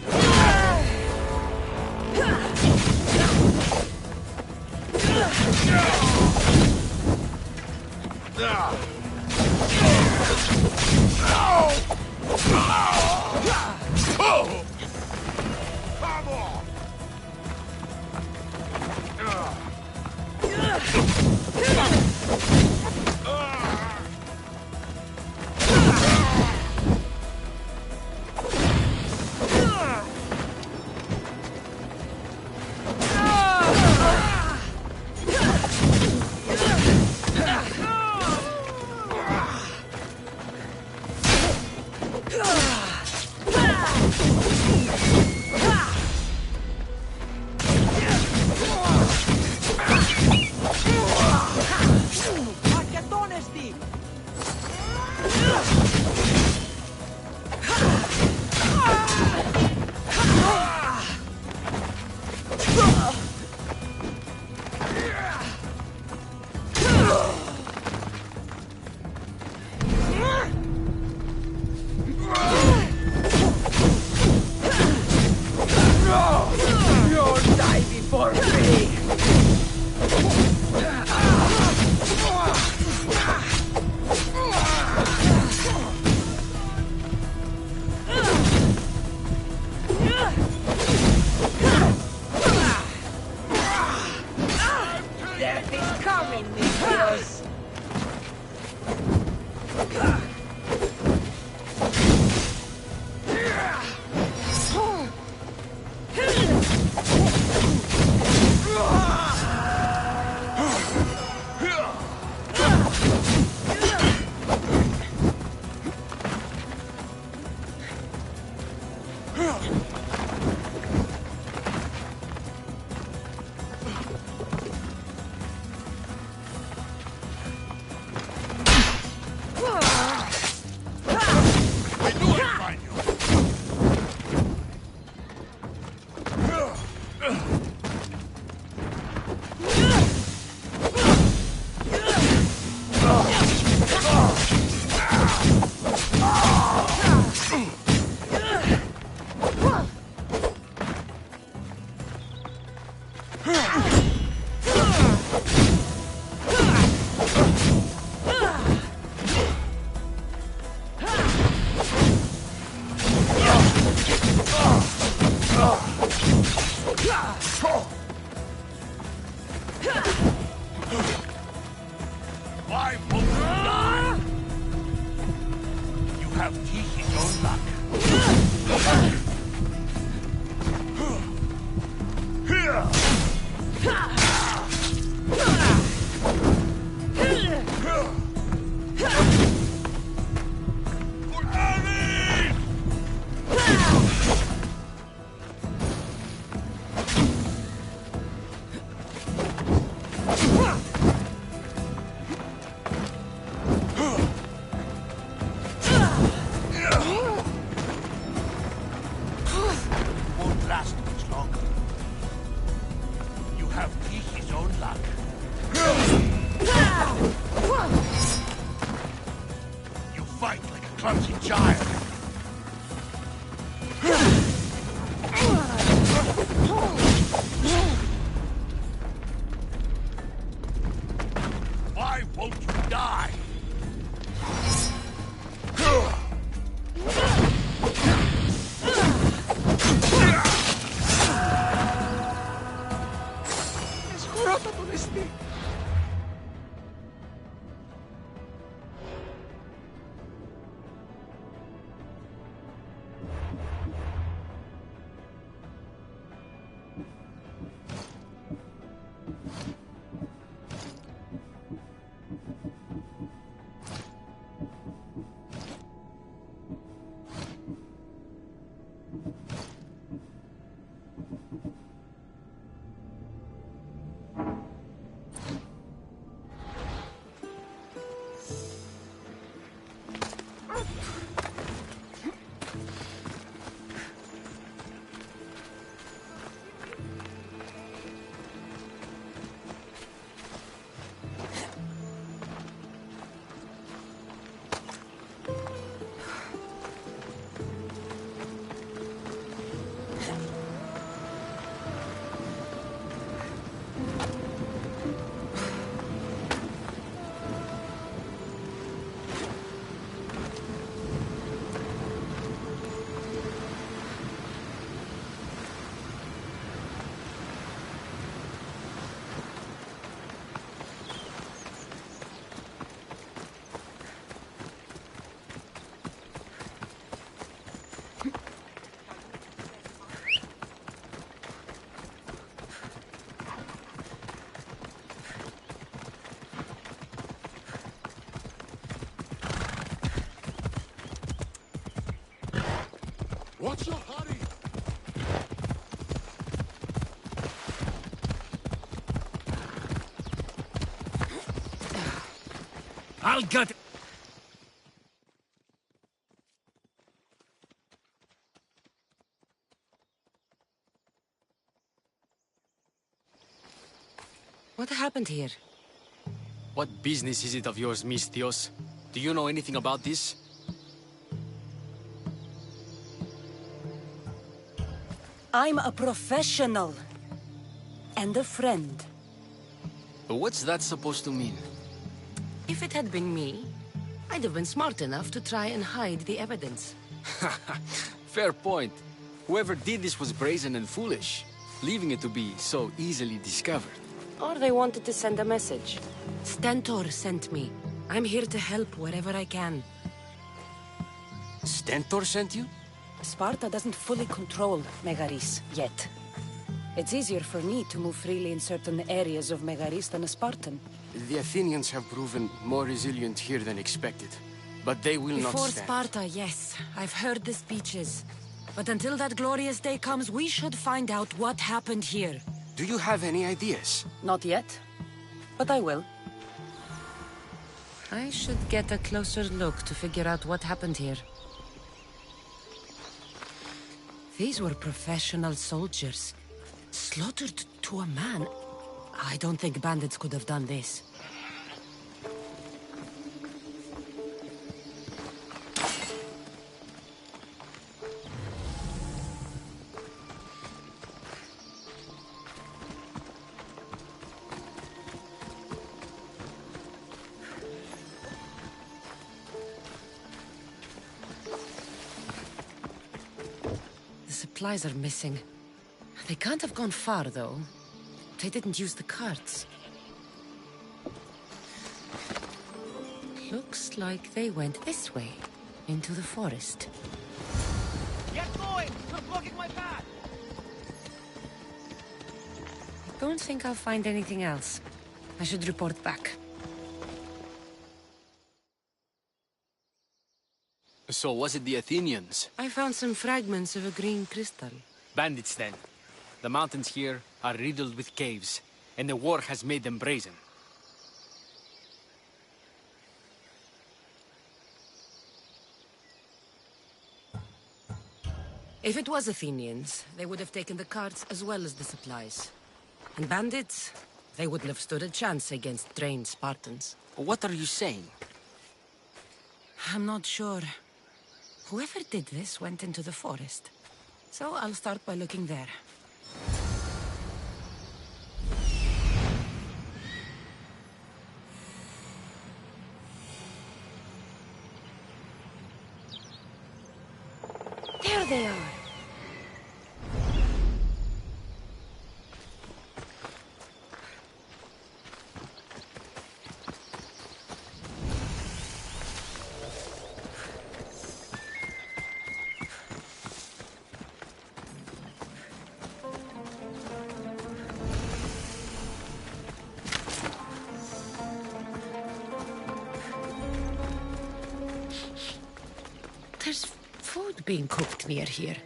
You'll die before me! Why won't you die? You have Tihi's own luck. Won't last much longer. You have Tihi's own luck. You fight like a clumsy child. Why won't you die? What's your hurry? I'll get it. What happened here? What business is it of yours, Mistios? Do you know anything about this? I'm a professional. And a friend. But what's that supposed to mean? If it had been me, I'd have been smart enough to try and hide the evidence. Fair point. Whoever did this was brazen and foolish, leaving it to be so easily discovered. Or they wanted to send a message. Stentor sent me. I'm here to help wherever I can. Stentor sent you? Sparta doesn't fully control Megaris yet. It's easier for me to move freely in certain areas of Megaris than a Spartan. The Athenians have proven more resilient here than expected. But they will not Before stand. Sparta, yes. I've heard the speeches. But until that glorious day comes, we should find out what happened here. Do you have any ideas? Not yet, but I will. I should get a closer look to figure out what happened here. These were professional soldiers. Slaughtered to a man? I don't think bandits could have done this. The supplies are missing. They can't have gone far, though. They didn't use the carts. Looks like they went this way, into the forest. Get going! You're blocking my path! Don't think I'll find anything else. I should report back. So was it the Athenians? I found some fragments of a green crystal. Bandits, then. The mountains here are riddled with caves, and the war has made them brazen. If it was Athenians, they would have taken the carts as well as the supplies. And bandits, they wouldn't have stood a chance against trained Spartans. What are you saying? I'm not sure. Whoever did this went into the forest. So I'll start by looking there. There they are! There's food being cooked near here.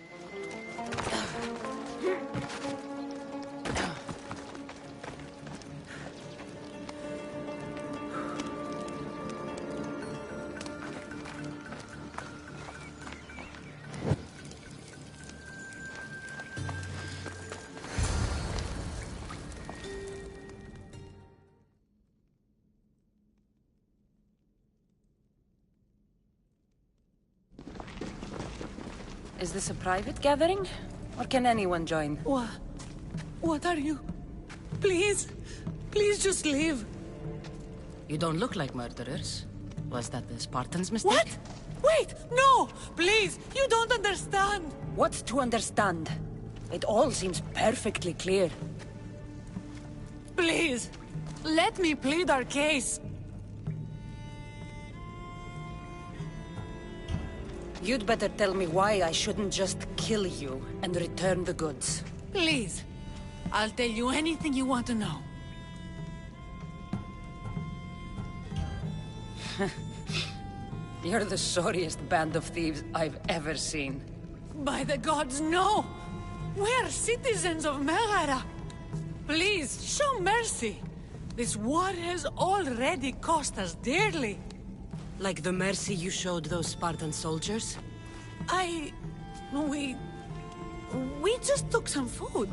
Is this a private gathering? Or can anyone join? What are you? Please! Please just leave! You don't look like murderers. Was that the Spartans' mistake? What? Wait! No! Please! You don't understand! What to understand? It all seems perfectly clear. Please! Let me plead our case! You'd better tell me why I shouldn't just kill you and return the goods. Please! I'll tell you anything you want to know. You're the sorriest band of thieves I've ever seen. By the gods, no! We're citizens of Megara! Please, show mercy! This war has already cost us dearly. Like the mercy you showed those Spartan soldiers? We just took some food.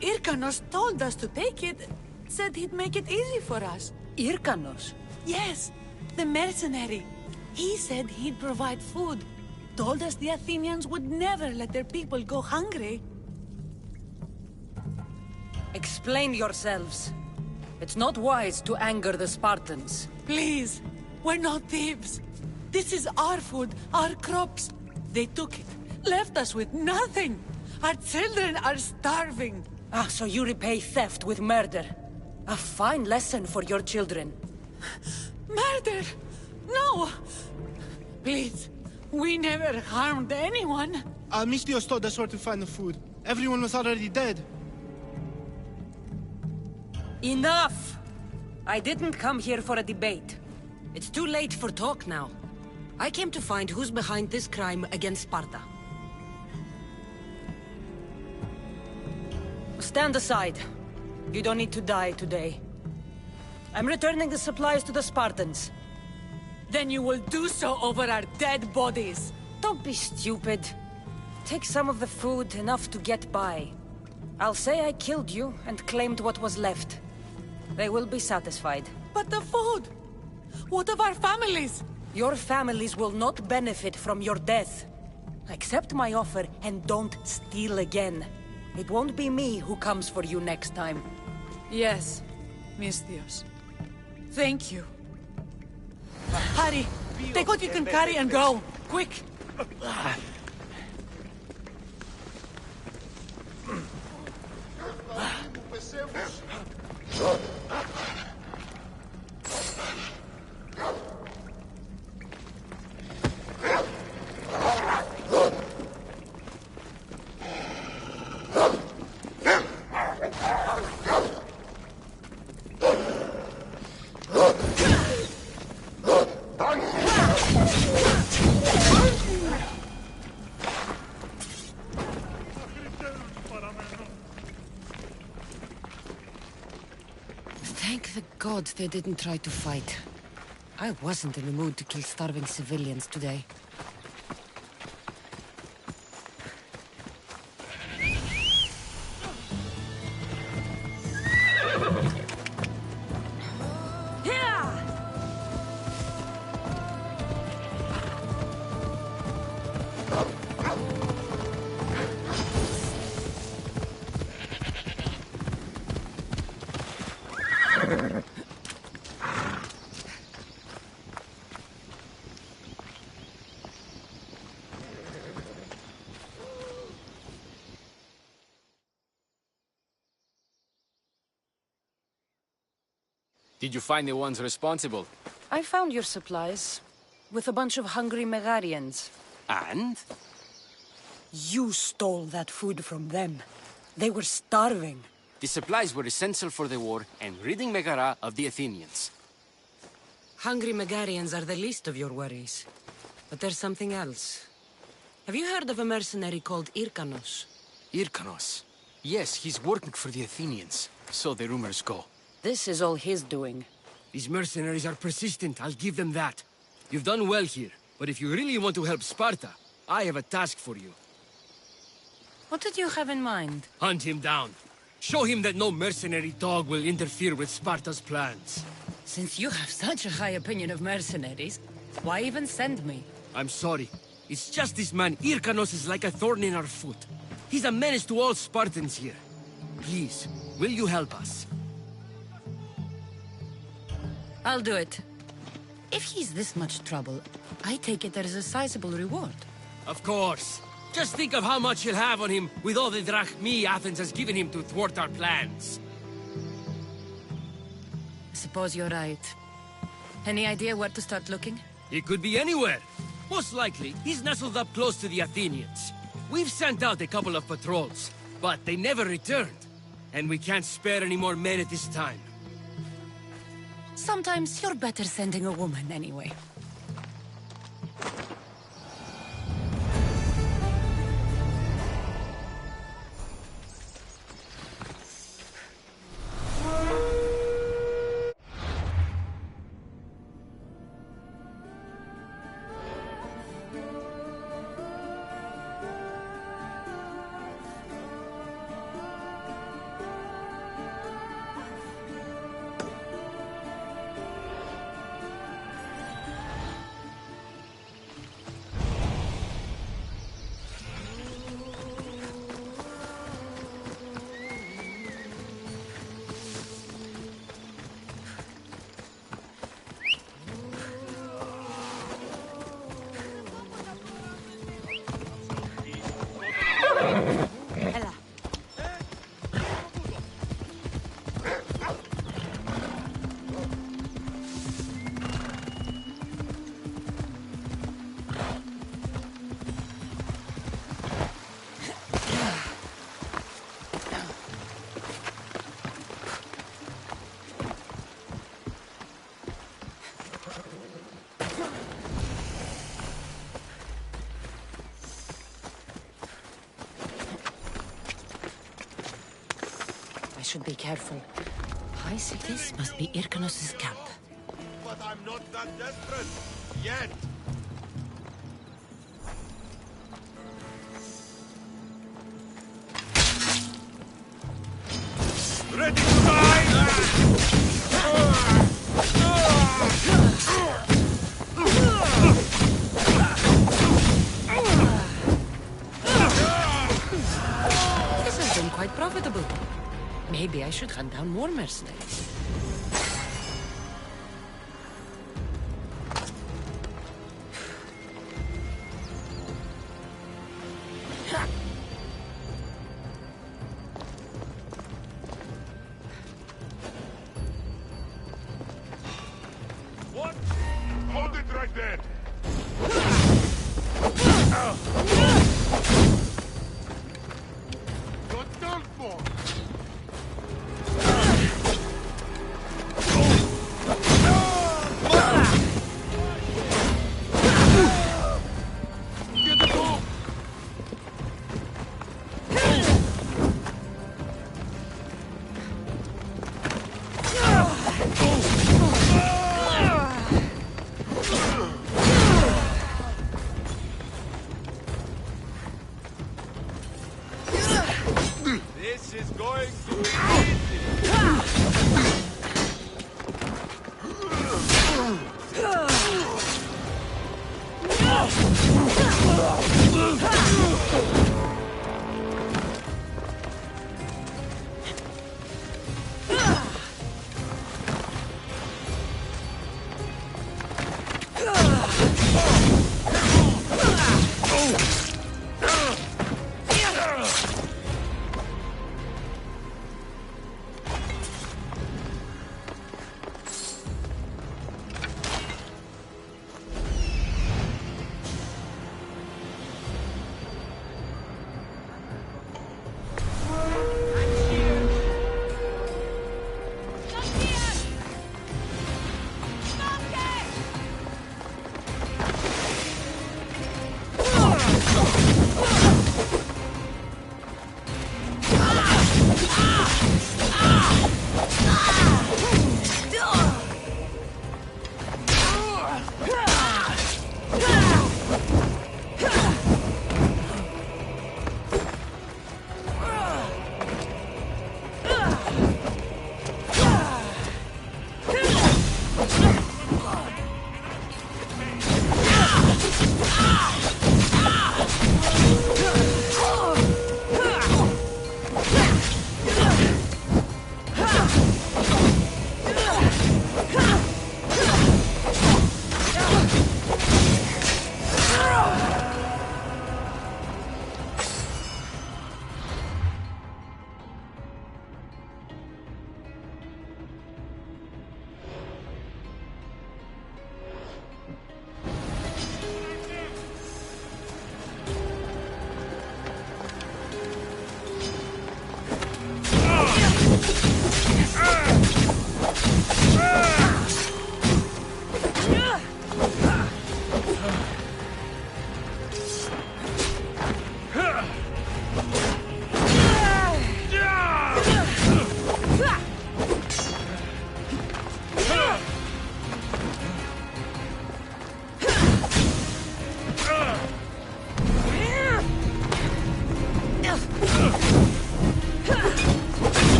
Irkanos told us to take it, said he'd make it easy for us. Irkanos? Yes, the mercenary. He said he'd provide food. Told us the Athenians would never let their people go hungry. Explain yourselves. It's not wise to anger the Spartans. Please, we're not thieves. This is our food, our crops. They took it, left us with nothing. Our children are starving. Ah, so you repay theft with murder. A fine lesson for your children. Murder? No! Please, we never harmed anyone. Mistios told us where to find the food. Everyone was already dead. Enough! I didn't come here for a debate. It's too late for talk now. I came to find who's behind this crime against Sparta. Stand aside. You don't need to die today. I'm returning the supplies to the Spartans. Then you will do so over our dead bodies. Don't be stupid. Take some of the food, enough to get by. I'll say I killed you and claimed what was left. They will be satisfied. But the food! What of our families? Your families will not benefit from your death. Accept my offer and don't steal again. It won't be me who comes for you next time. Yes, Misthios. Thank you. Hurry! Take what you can carry and go! Quick! Thank the gods they didn't try to fight. I wasn't in the mood to kill starving civilians today. Did you find the ones responsible? I found your supplies, with a bunch of hungry Megarians. And? You stole that food from them. They were starving. The supplies were essential for the war and ridding Megara of the Athenians. Hungry Megarians are the least of your worries. But there's something else. Have you heard of a mercenary called Irkanos? Irkanos? Yes, he's working for the Athenians. So the rumors go. This is all his doing. These mercenaries are persistent, I'll give them that. You've done well here, but if you really want to help Sparta, I have a task for you. What did you have in mind? Hunt him down. Show him that no mercenary dog will interfere with Sparta's plans. Since you have such a high opinion of mercenaries, why even send me? I'm sorry. It's just this man, Irkanos, is like a thorn in our foot. He's a menace to all Spartans here. Please, will you help us? I'll do it. If he's this much trouble, I take it there is a sizable reward. Of course. Just think of how much he'll have on him with all the drachmi Athens has given him to thwart our plans. I suppose you're right. Any idea where to start looking? He could be anywhere. Most likely, he's nestled up close to the Athenians. We've sent out a couple of patrols, but they never returned. And we can't spare any more men at this time. Sometimes you're better sending a woman anyway. Should be careful. I see this must be Irkanos' camp. But I'm not that desperate yet. Ready to die! This has been quite profitable. Maybe I should hunt down more mercenaries. What? Hold it right there! You're done for!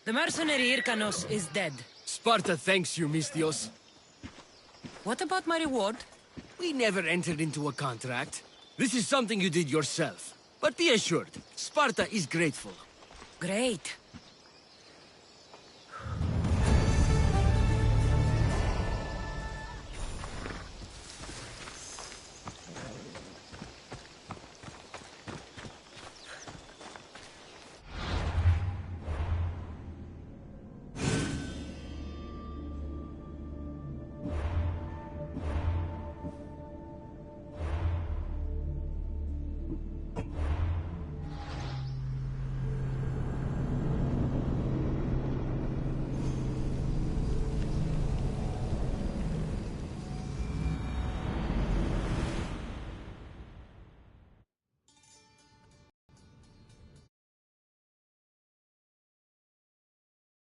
The mercenary Irkanos is dead. Sparta thanks you, Mystios. What about my reward? We never entered into a contract. This is something you did yourself. But be assured, Sparta is grateful. Great.